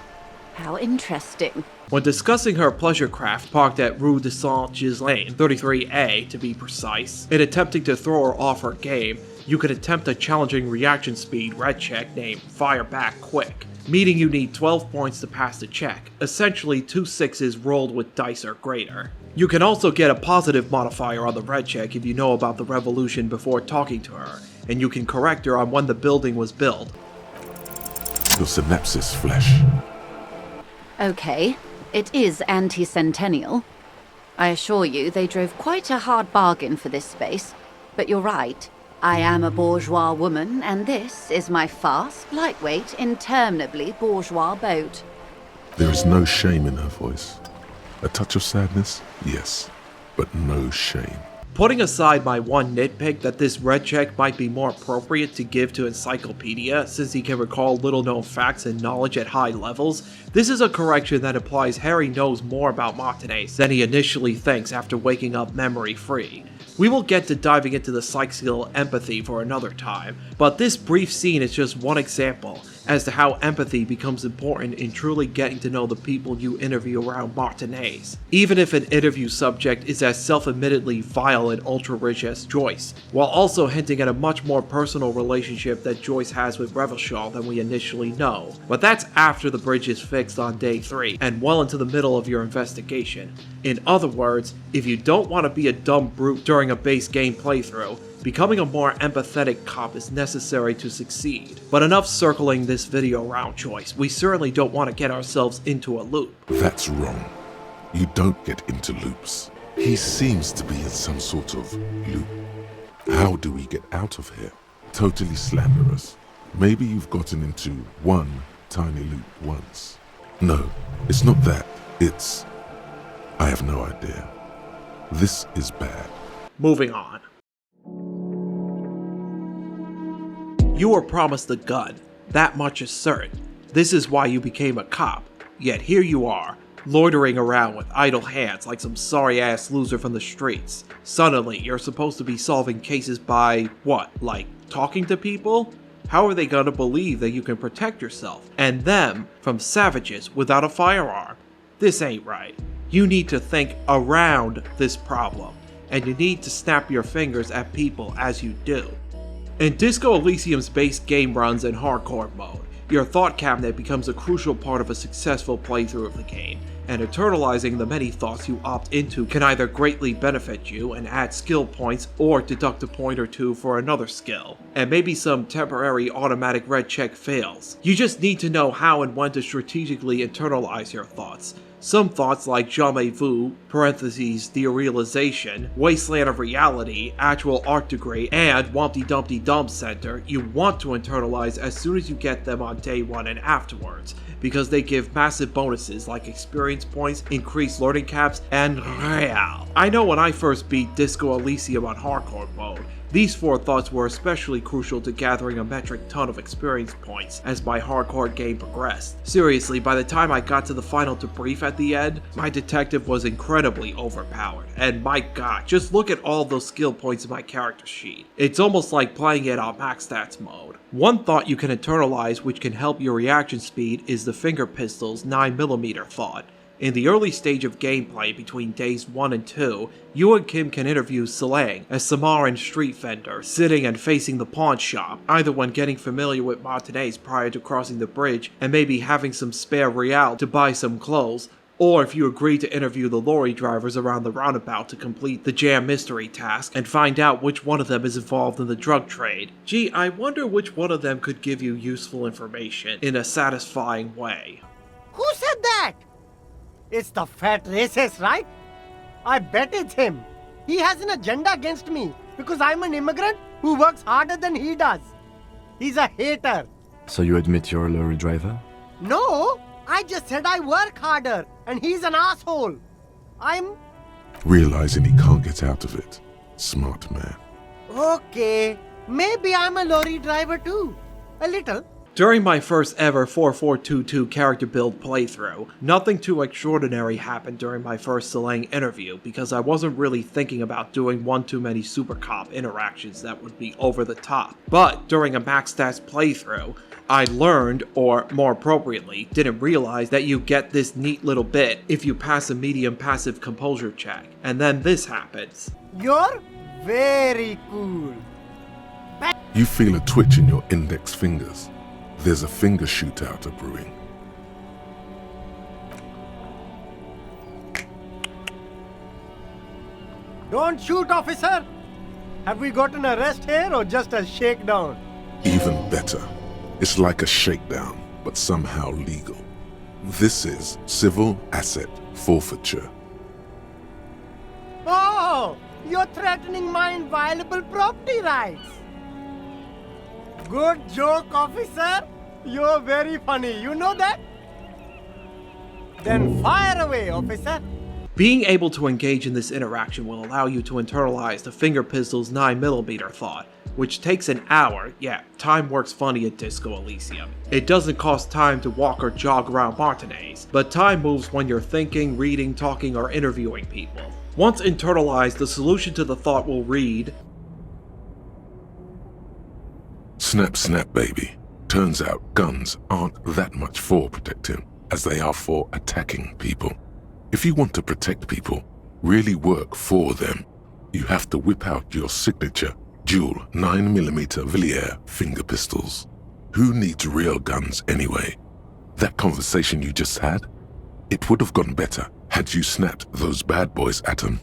Speaker 10: How interesting.
Speaker 2: When discussing her pleasure craft parked at Rue de Saint-Ghislain, 33A to be precise, in attempting to throw her off her game, you could attempt a challenging reaction speed red check named Fire Back Quick, meaning you need 12 points to pass the check, essentially 2 6s rolled with dice or greater. You can also get a positive modifier on the red check if you know about the revolution before talking to her, and you can correct her on when the building was built.
Speaker 1: Your synapses flesh.
Speaker 10: Okay, it is anti-centennial. I assure you they drove quite a hard bargain for this space, but you're right. I am a bourgeois woman, and this is my fast, lightweight, interminably bourgeois boat.
Speaker 1: There is no shame in her voice. A touch of sadness, yes, but no shame.
Speaker 2: Putting aside my one nitpick that this red check might be more appropriate to give to Encyclopedia since he can recall little known facts and knowledge at high levels, this is a correction that implies Harry knows more about Martinez than he initially thinks after waking up memory free. We will get to diving into the psych skill empathy for another time, but this brief scene is just one example as to how empathy becomes important in truly getting to know the people you interview around Martinez, even if an interview subject is as self-admittedly vile and ultra-rich as Joyce, while also hinting at a much more personal relationship that Joyce has with Revachol than we initially know. But that's after the bridge is fixed on day 3, and well into the middle of your investigation. In other words, if you don't want to be a dumb brute during a base game playthrough, becoming a more empathetic cop is necessary to succeed. But enough circling this video around Joyce. We certainly don't want to get ourselves into a loop.
Speaker 1: That's wrong. You don't get into loops. He seems to be in some sort of loop. How do we get out of here? Totally slanderous. Maybe you've gotten into one tiny loop once. No, it's not that. It's... I have no idea. This is bad.
Speaker 2: Moving on. You were promised a gun. That much is certain. This is why you became a cop. Yet here you are, loitering around with idle hands like some sorry-ass loser from the streets. Suddenly, you're supposed to be solving cases by, what, like talking to people? How are they gonna believe that you can protect yourself, and them, from savages without a firearm? This ain't right. You need to think around this problem, and you need to snap your fingers at people as you do. In Disco Elysium's base game runs in hardcore mode, your thought cabinet becomes a crucial part of a successful playthrough of the game, and internalizing the many thoughts you opt into can either greatly benefit you and add skill points or deduct a point or two for another skill, and maybe some temporary automatic red check fails. You just need to know how and when to strategically internalize your thoughts, Some thoughts like jamais vu, parentheses, derealization, wasteland of reality, actual art degree, and Wumpty Dumpty Dump Center you want to internalize as soon as you get them on day 1 and afterwards, because they give massive bonuses like experience points, increased learning caps, and real. I know when I first beat Disco Elysium on hardcore mode, these 4 thoughts were especially crucial to gathering a metric ton of experience points as my hardcore game progressed. Seriously, by the time I got to the final debrief at the end, my detective was incredibly overpowered, and my god, just look at all those skill points in my character sheet. It's almost like playing it on max stats mode. One thought you can internalize which can help your reaction speed is the finger pistol's 9mm thought. In the early stage of gameplay between days 1 and 2, you and Kim can interview Selang, a Samaran street vendor, sitting and facing the pawn shop, either when getting familiar with Martinez prior to crossing the bridge and maybe having some spare real to buy some clothes, or if you agree to interview the lorry drivers around the roundabout to complete the jam mystery task and find out which one of them is involved in the drug trade. Gee, I wonder which one of them could give you useful information in a satisfying way.
Speaker 14: Who said that? It's the fat racist, right? I bet it's him. He has an agenda against me because I'm an immigrant who works harder than he does. He's a hater.
Speaker 4: So you admit you're a lorry driver?
Speaker 14: No, I just said I work harder and he's an asshole.
Speaker 1: Realizing he can't get out of it. Smart man.
Speaker 14: Okay, maybe I'm a lorry driver too. A little.
Speaker 2: During my first ever 4422 character build playthrough, nothing too extraordinary happened during my first Selang interview because I wasn't really thinking about doing one too many super cop interactions that would be over the top. But during a max stats playthrough, I learned, or more appropriately, didn't realize that you get this neat little bit if you pass a medium passive composure check, and then this happens.
Speaker 14: You're very cool.
Speaker 1: You feel a twitch in your index fingers. There's a finger shootout brewing.
Speaker 14: Don't shoot, officer! Have we got an arrest here or just a shakedown?
Speaker 1: Even better. It's like a shakedown, but somehow legal. This is civil asset forfeiture.
Speaker 14: Oh! You're threatening my inviolable property rights! Good joke, officer. You're very funny. You know that? Then fire away, officer.
Speaker 2: Being able to engage in this interaction will allow you to internalize the finger pistol's 9mm thought, which takes an hour. Yeah, time works funny at Disco Elysium. It doesn't cost time to walk or jog around Martinez, but time moves when you're thinking, reading, talking, or interviewing people. Once internalized, the solution to the thought will read,
Speaker 1: Snap, snap, baby. Turns out guns aren't that much for protecting as they are for attacking people. If you want to protect people, really work for them, you have to whip out your signature dual 9mm Villiers finger pistols. Who needs real guns anyway? That conversation you just had? It would have gone better had you snapped those bad boys at them.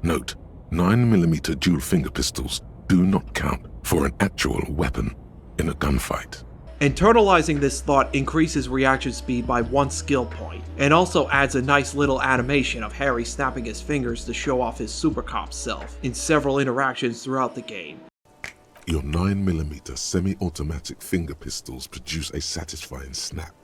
Speaker 1: Note, 9mm dual finger pistols do not count for an actual weapon in a gunfight.
Speaker 2: Internalizing this thought increases reaction speed by 1 skill point, and also adds a nice little animation of Harry snapping his fingers to show off his super cop self in several interactions throughout the game.
Speaker 1: Your 9mm semi-automatic finger pistols produce a satisfying snap.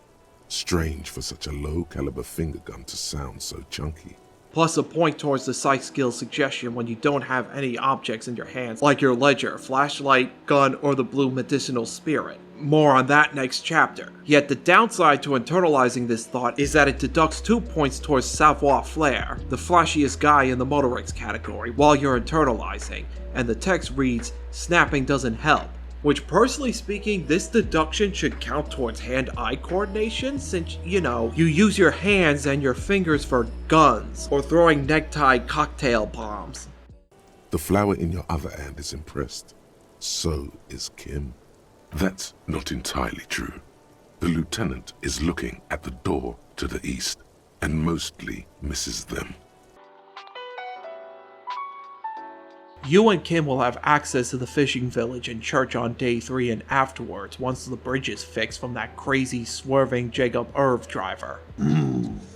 Speaker 1: Strange for such a low-caliber finger gun to sound so chunky.
Speaker 2: Plus a point towards the sight skill suggestion when you don't have any objects in your hands, like your ledger, flashlight, gun, or the blue medicinal spirit. More on that next chapter. Yet the downside to internalizing this thought is that it deducts 2 points towards savoir-faire, the flashiest guy in the Motorics category, while you're internalizing, and the text reads, snapping doesn't help. Which, personally speaking, this deduction should count towards hand-eye coordination since, you know, you use your hands and your fingers for guns, or throwing necktie cocktail bombs.
Speaker 1: The flower in your other hand is impressed. So is Kim. That's not entirely true. The lieutenant is looking at the door to the east, and mostly misses them.
Speaker 2: You and Kim will have access to the fishing village and church on day 3 and afterwards once the bridge is fixed from that crazy, swerving Jacob Irv driver.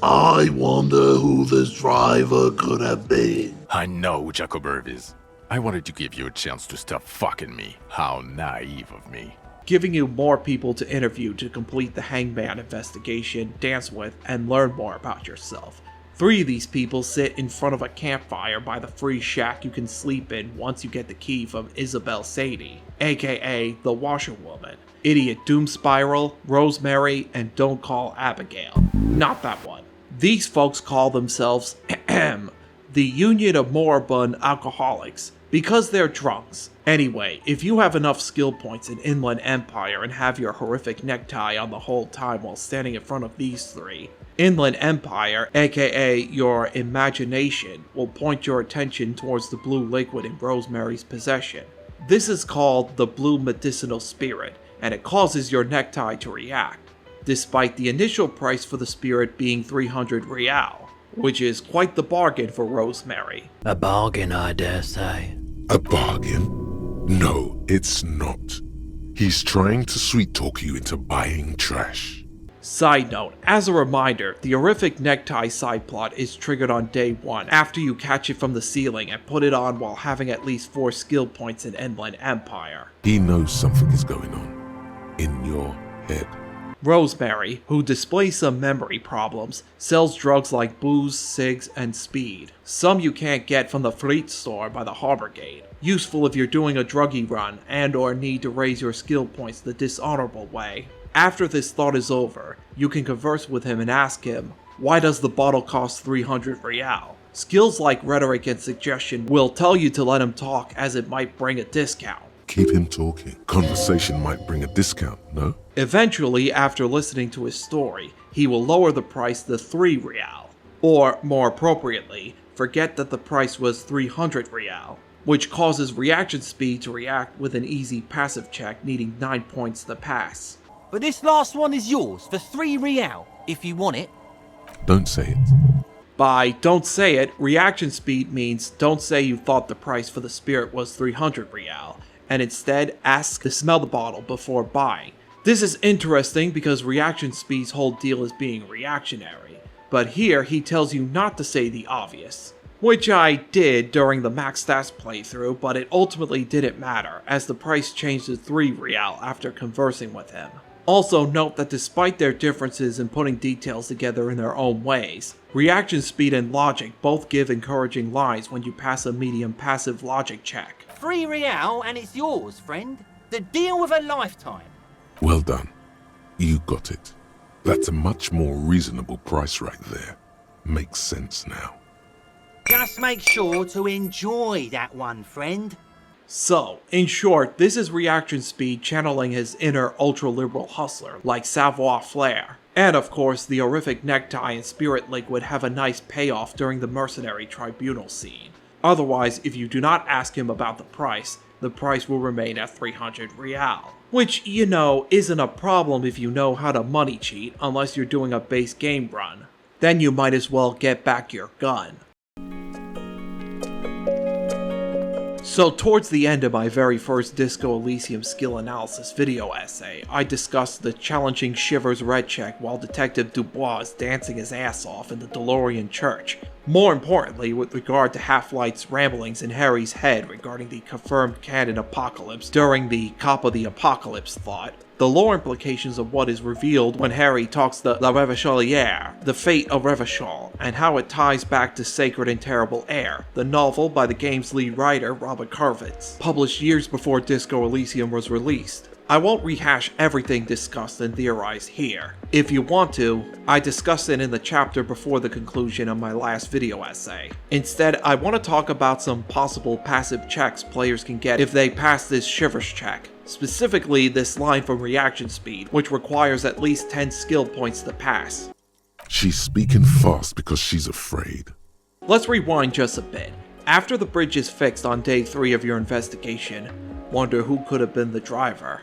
Speaker 15: I wonder who this driver could have been.
Speaker 7: I know Jacob Irvis. I wanted to give you a chance to stop fucking me. How naive of me.
Speaker 2: Giving you more people to interview to complete the Hangman investigation, dance with, and learn more about yourself. 3 of these people sit in front of a campfire by the free shack you can sleep in once you get the key from Isabel Sadie, aka the Washerwoman, Idiot Doom Spiral, Rosemary, and Don't Call Abigail. Not that one. These folks call themselves the Union of Moribund Alcoholics because they're drunks. Anyway, if you have enough skill points in Inland Empire and have your horrific necktie on the whole time while standing in front of these 3, Inland Empire, aka your imagination, will point your attention towards the blue liquid in Rosemary's possession. This is called the blue medicinal spirit, and it causes your necktie to react, despite the initial price for the spirit being 300 real, which is quite the bargain for Rosemary.
Speaker 9: A bargain, I dare say.
Speaker 1: A bargain? No, it's not. He's trying to sweet-talk you into buying trash.
Speaker 2: Side note, as a reminder, the horrific necktie side plot is triggered on day 1 after you catch it from the ceiling and put it on while having at least 4 skill points in Inland Empire.
Speaker 1: He knows something is going on. In your head.
Speaker 2: Rosemary, who displays some memory problems, sells drugs like booze, cigs, and speed. Some you can't get from the Fleet store by the Harbor Gate. Useful if you're doing a druggy run and or need to raise your skill points the dishonorable way. After this thought is over, you can converse with him and ask him, why does the bottle cost 300 real? Skills like rhetoric and suggestion will tell you to let him talk as it might bring a discount.
Speaker 1: Keep him talking. Conversation might bring a discount, no?
Speaker 2: Eventually, after listening to his story, he will lower the price to 3 real. Or, more appropriately, forget that the price was 300 real, which causes reaction speed to react with an easy passive check needing 9 points to pass.
Speaker 16: But this last one is yours for 3 real, if you want it.
Speaker 1: Don't say it.
Speaker 2: By don't say it, reaction speed means don't say you thought the price for the spirit was 300 real, and instead ask to smell the bottle before buying. This is interesting because reaction speed's whole deal is being reactionary, but here he tells you not to say the obvious. Which I did during the Max Stats playthrough, but it ultimately didn't matter, as the price changed to 3 real after conversing with him. Also note that despite their differences in putting details together in their own ways, reaction speed and logic both give encouraging lines when you pass a medium passive logic check.
Speaker 16: 3 real and it's yours, friend. The deal of a lifetime.
Speaker 1: Well done. You got it. That's a much more reasonable price right there. Makes sense now.
Speaker 16: Just make sure to enjoy that one, friend.
Speaker 2: So, in short, this is reaction speed channeling his inner ultra-liberal hustler, like Savoir Flair. And of course, the horrific necktie and spirit liquid have a nice payoff during the mercenary tribunal scene. Otherwise, if you do not ask him about the price will remain at 300 real. Which, you know, isn't a problem if you know how to money cheat, unless you're doing a base game run. Then you might as well get back your gun. So towards the end of my very first Disco Elysium skill analysis video essay, I discussed the challenging Shivers red check while Detective Dubois is dancing his ass off in the DeLorean church. More importantly, with regard to Half-Light's ramblings in Harry's head regarding the confirmed canon apocalypse during the Cop of the Apocalypse thought, the lore implications of what is revealed when Harry talks to La Revacholière, the fate of Revachol, and how it ties back to Sacred and Terrible Air, the novel by the game's lead writer Robert Kurvitz, published years before Disco Elysium was released. I won't rehash everything discussed and theorized here. If you want to, I discussed it in the chapter before the conclusion of my last video essay. Instead, I want to talk about some possible passive checks players can get if they pass this Shivers check. Specifically, this line from reaction speed, which requires at least 10 skill points to pass.
Speaker 1: She's speaking fast because she's afraid.
Speaker 2: Let's rewind just a bit. After the bridge is fixed on day 3 of your investigation, wonder who could have been the driver.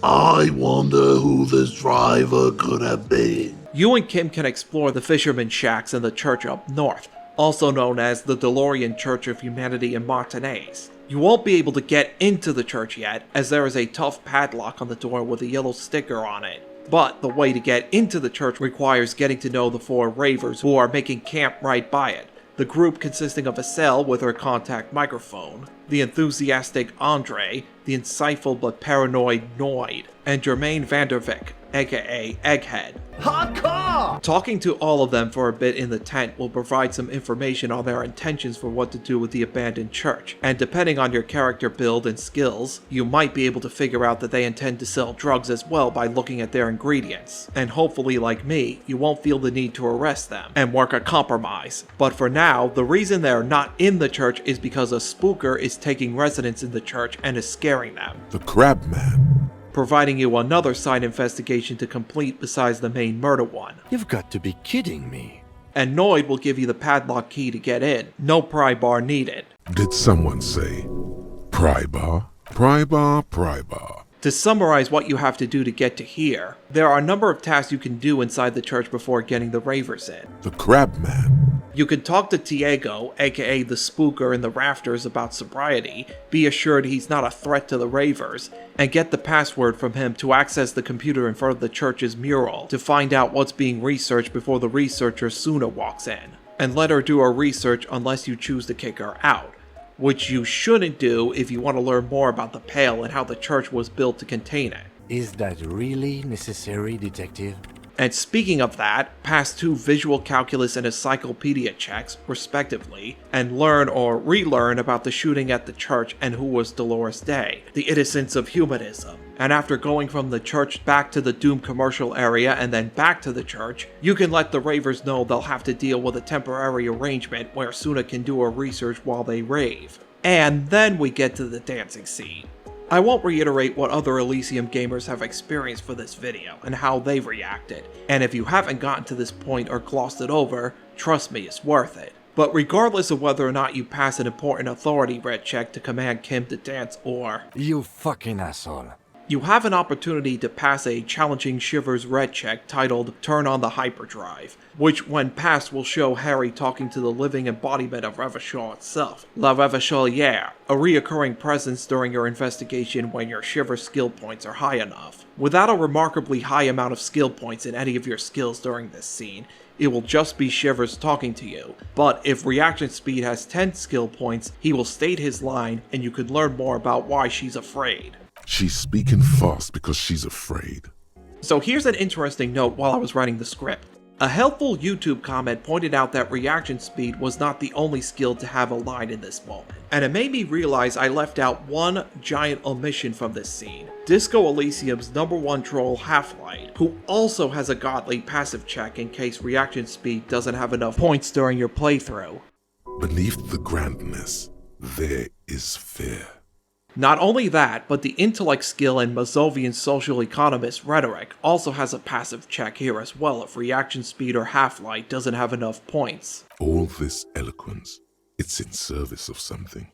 Speaker 15: I wonder who this driver could have been.
Speaker 2: You and Kim can explore the fisherman shacks in the church up north, also known as the DeLorean Church of Humanity in Martinez. You won't be able to get into the church yet, as there is a tough padlock on the door with a yellow sticker on it. But the way to get into the church requires getting to know the 4 ravers who are making camp right by it. The group consisting of Estelle with her contact microphone, the enthusiastic Andre, the insightful but paranoid Noid, and Jermaine Vandervik, aka Egghead.
Speaker 14: Hardcore!
Speaker 2: Talking to all of them for a bit in the tent will provide some information on their intentions for what to do with the abandoned church, and depending on your character build and skills, you might be able to figure out that they intend to sell drugs as well by looking at their ingredients. And hopefully, like me, you won't feel the need to arrest them and work a compromise. But for now, the reason they're not in the church is because a spooker is taking residence in the church and is scaring them.
Speaker 1: The Crab Man.
Speaker 2: Providing you another side investigation to complete besides the main murder one.
Speaker 4: You've got to be kidding me.
Speaker 2: And Noid will give you the padlock key to get in. No pry bar needed.
Speaker 1: Did someone say pry bar? Pry bar, pry bar.
Speaker 2: To summarize what you have to do to get to here, there are a number of tasks you can do inside the church before getting the ravers in.
Speaker 1: The Crab Man.
Speaker 2: You can talk to Diego, aka the spooker in the rafters, about sobriety, be assured he's not a threat to the ravers, and get the password from him to access the computer in front of the church's mural to find out what's being researched before the researcher Suna walks in, and let her do her research unless you choose to kick her out, which you shouldn't do if you want to learn more about the Pale and how the church was built to contain it.
Speaker 4: Is that really necessary, detective?
Speaker 2: And speaking of that, pass 2 visual calculus and encyclopedia checks, respectively, and learn or relearn about the shooting at the church and who was Dolores Day, the innocence of humanism. And after going from the church back to the Doom commercial area and then back to the church, you can let the ravers know they'll have to deal with a temporary arrangement where Suna can do her research while they rave. And then we get to the dancing scene. I won't reiterate what other Elysium gamers have experienced for this video and how they've reacted, and if you haven't gotten to this point or glossed it over, trust me, it's worth it. But regardless of whether or not you pass an important authority red check to command Kim to dance or
Speaker 4: You fucking asshole.
Speaker 2: You have an opportunity to pass a challenging Shivers red check titled Turn on the Hyperdrive, which when passed will show Harry talking to the living embodiment of Revachol itself, La Revacholière, a reoccurring presence during your investigation when your Shiver skill points are high enough. Without a remarkably high amount of skill points in any of your skills during this scene, it will just be Shivers talking to you, but if reaction speed has 10 skill points, he will state his line and you can learn more about why she's afraid.
Speaker 1: She's speaking fast because she's afraid.
Speaker 2: So here's an interesting note while I was writing the script. A helpful YouTube comment pointed out that reaction speed was not the only skill to have a line in this moment, and it made me realize I left out one giant omission from this scene. Disco Elysium's #1 troll Half-Light, who also has a godly passive check in case reaction speed doesn't have enough points during your playthrough.
Speaker 1: Beneath the grandness, there is fear.
Speaker 2: Not only that, but the intellect skill in Mazovian social economist Rhetoric also has a passive check here as well if reaction speed or half-light doesn't have enough points.
Speaker 1: All this eloquence, it's in service of something.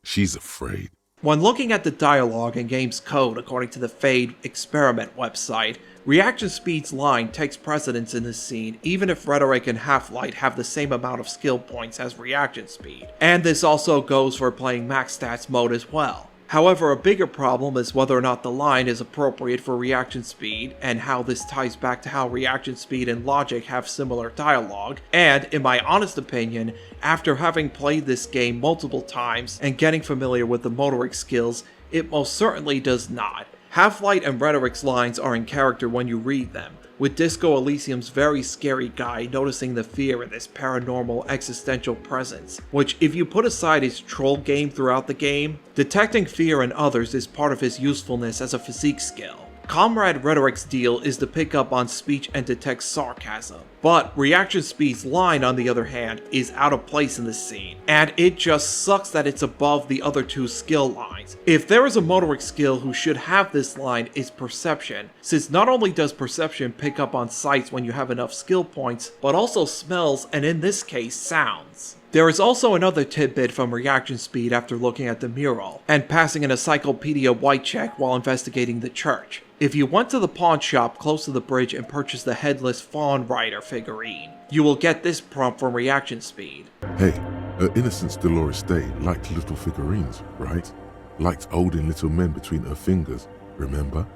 Speaker 1: She's afraid.
Speaker 2: When looking at the dialogue and game's code according to the Fade Experiment website, reaction speed's line takes precedence in this scene even if Rhetoric and Half-Light have the same amount of skill points as reaction speed. And this also goes for playing max stats mode as well. However, a bigger problem is whether or not the line is appropriate for reaction speed, and how this ties back to how reaction speed and logic have similar dialogue, and, in my honest opinion, after having played this game multiple times and getting familiar with the Motorics skills, it most certainly does not. Half-Light and Rhetoric's lines are in character when you read them, with Disco Elysium's very scary guy noticing the fear in this paranormal existential presence, which if you put aside his troll game throughout the game, detecting fear in others is part of his usefulness as a physique skill. Comrade Rhetoric's deal is to pick up on speech and detect sarcasm, but Reaction Speed's line, on the other hand, is out of place in this scene, and it just sucks that it's above the other two skill lines. If there is a Motoric skill who should have this line, it's Perception, since not only does Perception pick up on sights when you have enough skill points, but also smells and in this case sounds. There is also another tidbit from Reaction Speed after looking at the mural, and passing an Encyclopedia White check while investigating the church. If you went to the pawn shop close to the bridge and purchased the headless Fawn Rider figurine, you will get this prompt from Reaction Speed.
Speaker 1: Hey, her innocence Dolores Day liked little figurines, right? Liked holding little men between her fingers, remember?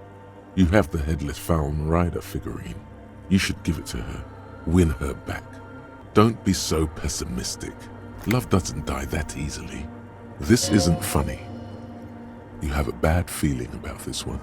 Speaker 1: You have the headless Fallen Rider figurine. You should give it to her. Win her back. Don't be so pessimistic. Love doesn't die that easily. This isn't funny. You have a bad feeling about this one.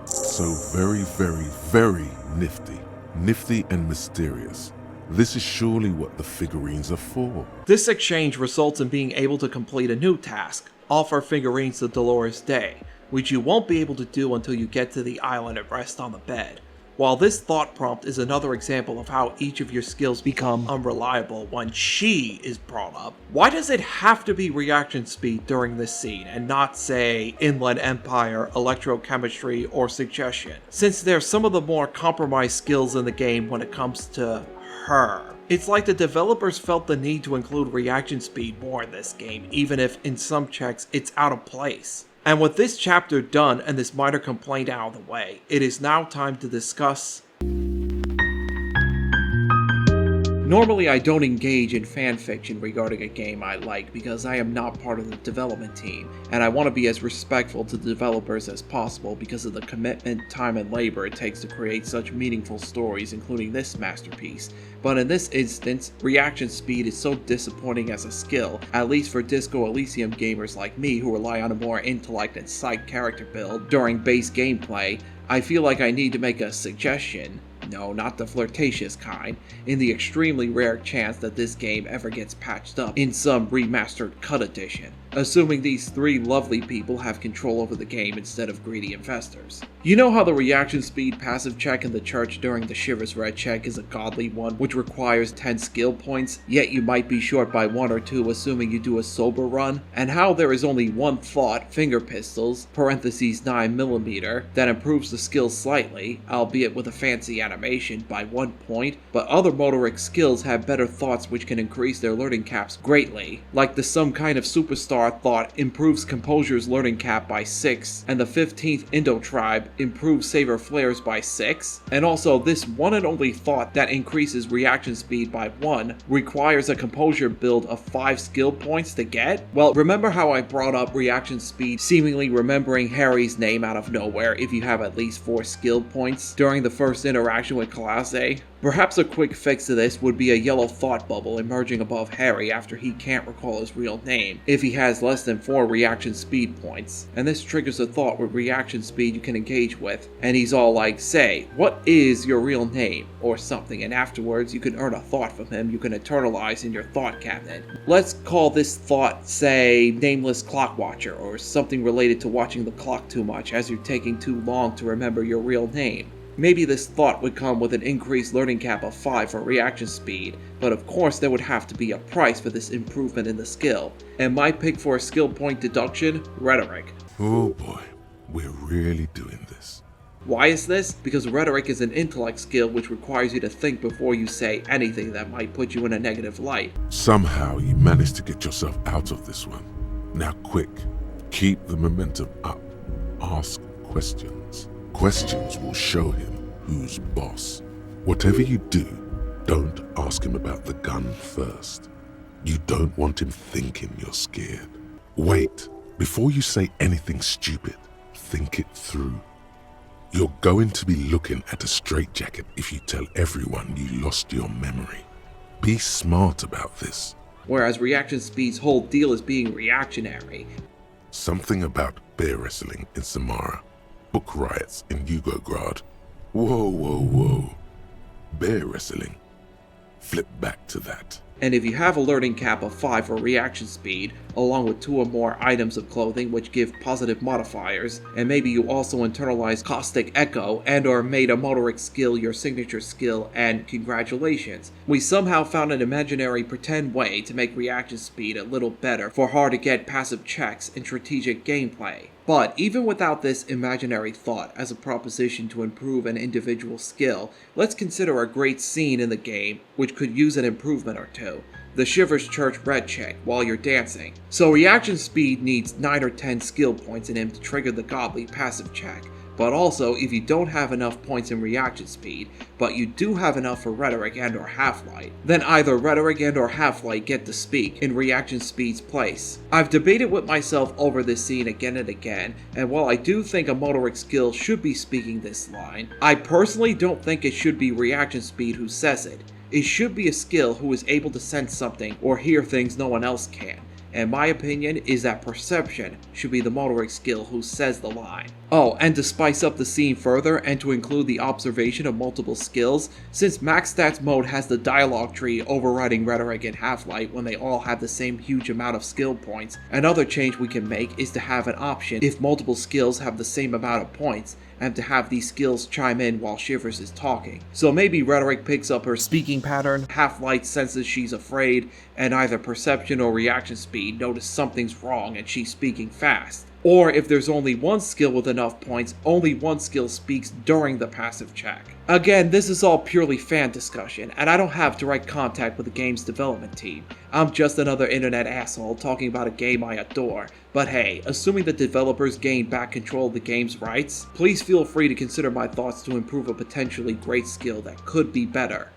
Speaker 1: So very, very, very nifty. Nifty and mysterious. This is surely what the figurines are for.
Speaker 2: This exchange results in being able to complete a new task, offer figurines to Dolores Day, which you won't be able to do until you get to the island and rest on the bed. While this thought prompt is another example of how each of your skills become unreliable when she is brought up, why does it have to be reaction speed during this scene and not, say, Inland Empire, electrochemistry, or suggestion, since they're some of the more compromised skills in the game when it comes to her? It's like the developers felt the need to include reaction speed more in this game, even if in some checks it's out of place. And with this chapter done and this minor complaint out of the way, it is now time to discuss. Normally I don't engage in fanfiction regarding a game I like because I am not part of the development team, and I want to be as respectful to the developers as possible because of the commitment, time, and labor it takes to create such meaningful stories, including this masterpiece. But in this instance, reaction speed is so disappointing as a skill, at least for Disco Elysium gamers like me who rely on a more intellect and psych character build during base gameplay. I feel like I need to make a suggestion. No, not the flirtatious kind, in the extremely rare chance that this game ever gets patched up in some remastered cut edition, assuming these three lovely people have control over the game instead of greedy investors. You know how the reaction speed passive check in the church during the Shivers Red check is a godly one which requires 10 skill points, yet you might be short by 1 or 2 assuming you do a sober run, and how there is only one thought, finger pistols, parentheses 9mm, that improves the skill slightly, albeit with a fancy animation, by 1 point, but other Motorics skills have better thoughts which can increase their learning caps greatly, like the some kind of superstar thought improves Composure's learning cap by 6, and the 15th Indo Tribe improves Saber Flares by 6, and also this one and only thought that increases reaction speed by 1 requires a Composure build of 5 skill points to get? Well, remember how I brought up reaction speed seemingly remembering Harry's name out of nowhere if you have at least 4 skill points during the first interaction with Klaasje? Perhaps a quick fix to this would be a yellow thought bubble emerging above Harry after he can't recall his real name, if he has less than 4 reaction speed points, and this triggers a thought with reaction speed you can engage with, and he's all like, say, what is your real name, or something, and afterwards you can earn a thought from him you can eternalize in your thought cabinet. Let's call this thought, say, Nameless Clock Watcher, or something related to watching the clock too much as you're taking too long to remember your real name. Maybe this thought would come with an increased learning cap of 5 for reaction speed, but of course there would have to be a price for this improvement in the skill. And my pick for a skill point deduction? Rhetoric.
Speaker 1: Oh boy, we're really doing this.
Speaker 2: Why is this? Because rhetoric is an intellect skill which requires you to think before you say anything that might put you in a negative light.
Speaker 1: Somehow you managed to get yourself out of this one. Now quick, keep the momentum up. Ask questions. Questions will show him who's boss. Whatever you do, don't ask him about the gun first. You don't want him thinking you're scared. Wait, before you say anything stupid, think it through. You're going to be looking at a straitjacket if you tell everyone you lost your memory. Be smart about this.
Speaker 2: Whereas reaction speed's whole deal is being reactionary.
Speaker 1: Something about bear wrestling in Samara. Book riots in Yugograd. Whoa. Bear wrestling. Flip back to that.
Speaker 2: And if you have a learning cap of 5 for reaction speed, along with 2 or more items of clothing which give positive modifiers, and maybe you also internalize Caustic Echo and or made a Motoric skill your signature skill, and congratulations. We somehow found an imaginary pretend way to make reaction speed a little better for hard to get passive checks in strategic gameplay. But even without this imaginary thought as a proposition to improve an individual skill, let's consider a great scene in the game which could use an improvement or two. The Shivers Church Red check while you're dancing. So reaction speed needs 9 or 10 skill points in him to trigger the godly passive check, but also if you don't have enough points in reaction speed, but you do have enough for rhetoric and or half-light, then either rhetoric and or half-light get to speak in reaction speed's place. I've debated with myself over this scene again and again, and while I do think a Motorics skill should be speaking this line, I personally don't think it should be reaction speed who says it. It should be a skill who is able to sense something or hear things no one else can. And my opinion is that perception should be the Motorics skill who says the line. Oh, and to spice up the scene further and to include the observation of multiple skills, since Max Stats mode has the dialogue tree overriding rhetoric and half-light when they all have the same huge amount of skill points, another change we can make is to have an option if multiple skills have the same amount of points, and to have these skills chime in while Shivers is talking. So maybe Rhetoric picks up her speaking pattern, Half-Light senses she's afraid, and either perception or reaction speed notice something's wrong and she's speaking fast. Or if there's only one skill with enough points, only one skill speaks during the passive check. Again, this is all purely fan discussion, and I don't have direct contact with the game's development team. I'm just another internet asshole talking about a game I adore. But hey, assuming the developers gain back control of the game's rights, please feel free to consider my thoughts to improve a potentially great skill that could be better.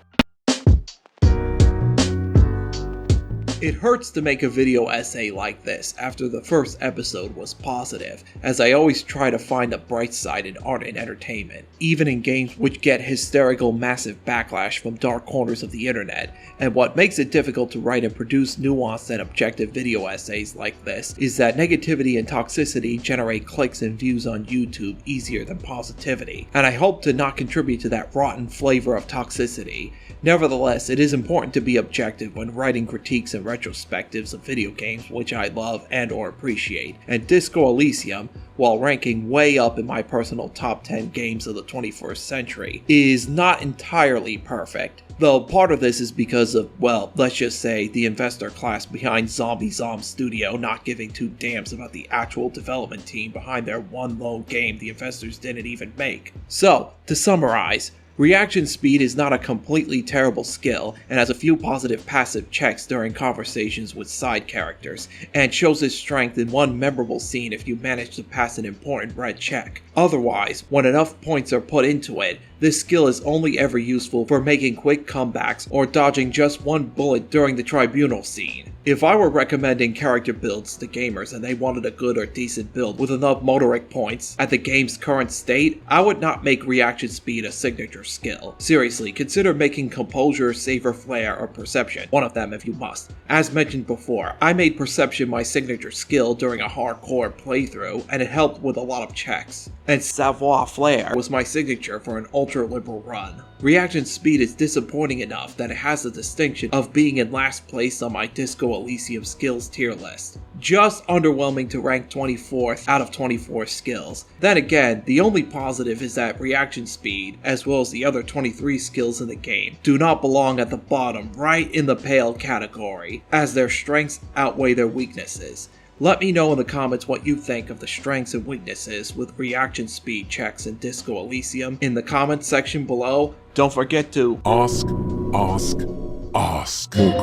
Speaker 2: It hurts to make a video essay like this after the first episode was positive, as I always try to find the bright side in art and entertainment, even in games which get hysterical massive backlash from dark corners of the internet, and what makes it difficult to write and produce nuanced and objective video essays like this is that negativity and toxicity generate clicks and views on YouTube easier than positivity, and I hope to not contribute to that rotten flavor of toxicity. Nevertheless, it is important to be objective when writing critiques and retrospectives of video games which I love and or appreciate, and Disco Elysium, while ranking way up in my personal top 10 games of the 21st century, is not entirely perfect. Though part of this is because of, well, let's just say the investor class behind Zombie Zom Studio not giving two damns about the actual development team behind their one lone game the investors didn't even make. So, to summarize, reaction speed is not a completely terrible skill, and has a few positive passive checks during conversations with side characters, and shows its strength in one memorable scene if you manage to pass an important red check. Otherwise, when enough points are put into it, this skill is only ever useful for making quick comebacks or dodging just one bullet during the tribunal scene. If I were recommending character builds to gamers and they wanted a good or decent build with enough Motoric points at the game's current state, I would not make reaction speed a signature skill. Seriously, consider making composure, saver flair, or perception, one of them if you must. As mentioned before, I made perception my signature skill during a hardcore playthrough, and it helped with a lot of checks. And savoir flair was my signature for an ultra-liberal run. Reaction speed is disappointing enough that it has the distinction of being in last place on my Disco Elysium skills tier list. Just underwhelming to rank 24th out of 24 skills. Then again, the only positive is that reaction speed, as well as the other 23 skills in the game, do not belong at the bottom right in the pale category, as their strengths outweigh their weaknesses. Let me know in the comments what you think of the strengths and weaknesses with reaction speed checks in Disco Elysium in the comments section below. Don't forget to
Speaker 1: ask more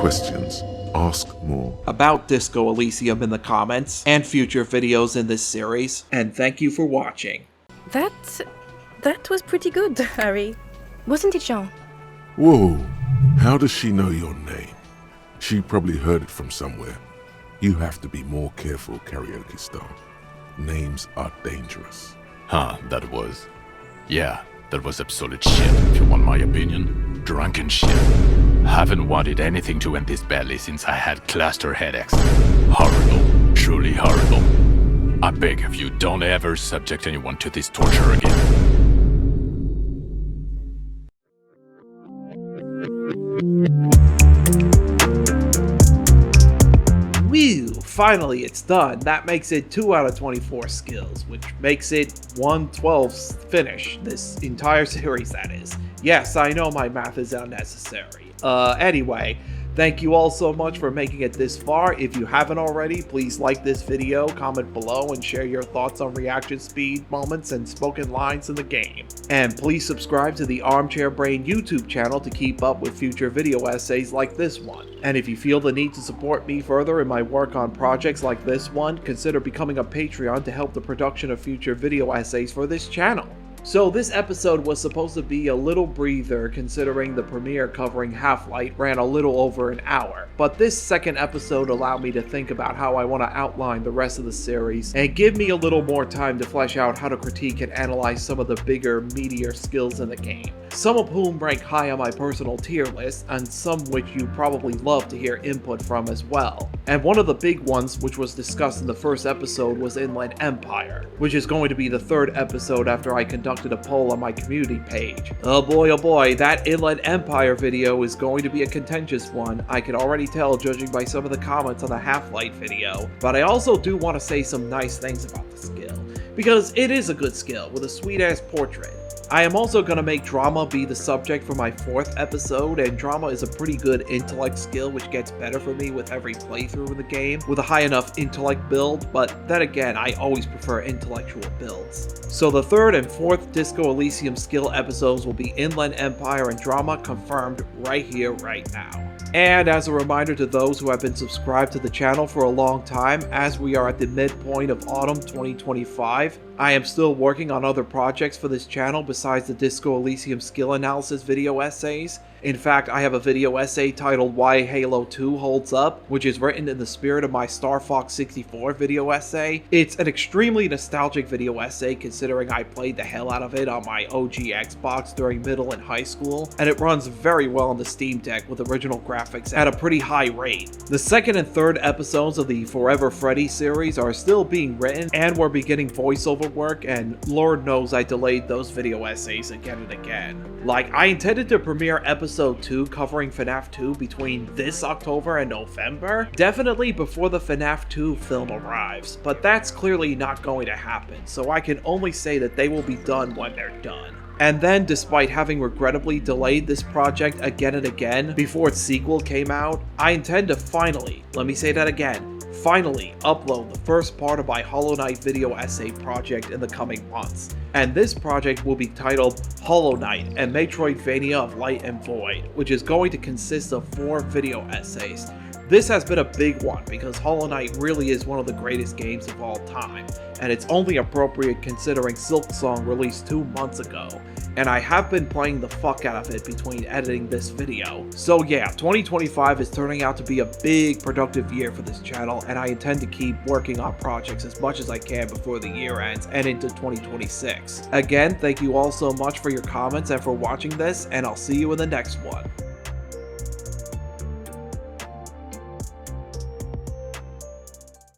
Speaker 1: questions. Ask more
Speaker 2: about Disco Elysium in the comments and future videos in this series. And thank you for watching.
Speaker 17: That was pretty good, Harry. Wasn't it, Jean?
Speaker 1: Whoa, how does she know your name? She probably heard it from somewhere. You have to be more careful, Karaoke Star. Names are dangerous.
Speaker 7: Yeah, that was absolute shit, if you want my opinion. Drunken shit. Haven't wanted anything to end this badly since I had cluster headaches. Horrible, truly horrible. I beg of you, don't ever subject anyone to this torture again.
Speaker 2: Woo! Finally, it's done. That makes it 2 out of 24 skills, which makes it 1/12th finish. This entire series, that is. Yes, I know my math is unnecessary. Anyway, Thank you all so much for making it this far. If you haven't already, please like this video, comment below, and share your thoughts on reaction speed, moments, and spoken lines in the game. And please subscribe to the Armchair Brain YouTube channel to keep up with future video essays like this one. And if you feel the need to support me further in my work on projects like this one, consider becoming a Patreon to help the production of future video essays for this channel. So this episode was supposed to be a little breather considering the premiere covering Half-Light ran a little over an hour, but this second episode allowed me to think about how I want to outline the rest of the series and give me a little more time to flesh out how to critique and analyze some of the bigger, meatier skills in the game, some of whom rank high on my personal tier list and some which you probably love to hear input from as well. And one of the big ones which was discussed in the first episode was Inland Empire, which is going to be the third episode after I conducted a poll on my community page. Oh boy, that Inland Empire video is going to be a contentious one. I can already tell judging by some of the comments on the Half-Light video, but I also do want to say some nice things about the skill, because it is a good skill with a sweet ass portrait. I am also going to make drama be the subject for my fourth episode, and drama is a pretty good intellect skill which gets better for me with every playthrough of the game with a high enough intellect build, but then again I always prefer intellectual builds. So the third and fourth Disco Elysium skill episodes will be Inland Empire and drama, confirmed right here, right now. And as a reminder to those who have been subscribed to the channel for a long time, as we are at the midpoint of autumn 2025, I am still working on other projects for this channel besides the Disco Elysium skill analysis video essays. In fact, I have a video essay titled Why Halo 2 Holds Up, which is written in the spirit of my Star Fox 64 video essay. It's an extremely nostalgic video essay considering I played the hell out of it on my OG Xbox during middle and high school, and it runs very well on the Steam Deck with original graphics at a pretty high rate. The second and third episodes of the Forever Freddy series are still being written, and we're beginning voiceover work, and Lord knows I delayed those video essays again and again. Like, I intended to premiere episode 2 covering FNAF 2 between this October and November, definitely before the FNAF 2 film arrives, but that's clearly not going to happen, so I can only say that they will be done when they're done. And then, despite having regrettably delayed this project again and again before its sequel came out, I intend to finally, let me say that again, finally upload the first part of my Hollow Knight video essay project in the coming months. And this project will be titled Hollow Knight and Metroidvania of Light and Void, which is going to consist of 4 video essays. This has been a big one because Hollow Knight really is one of the greatest games of all time, and it's only appropriate considering Silksong released 2 months ago, and I have been playing the fuck out of it between editing this video. So yeah, 2025 is turning out to be a big productive year for this channel, and I intend to keep working on projects as much as I can before the year ends and into 2026. Again, thank you all so much for your comments and for watching this, and I'll see you in the next one.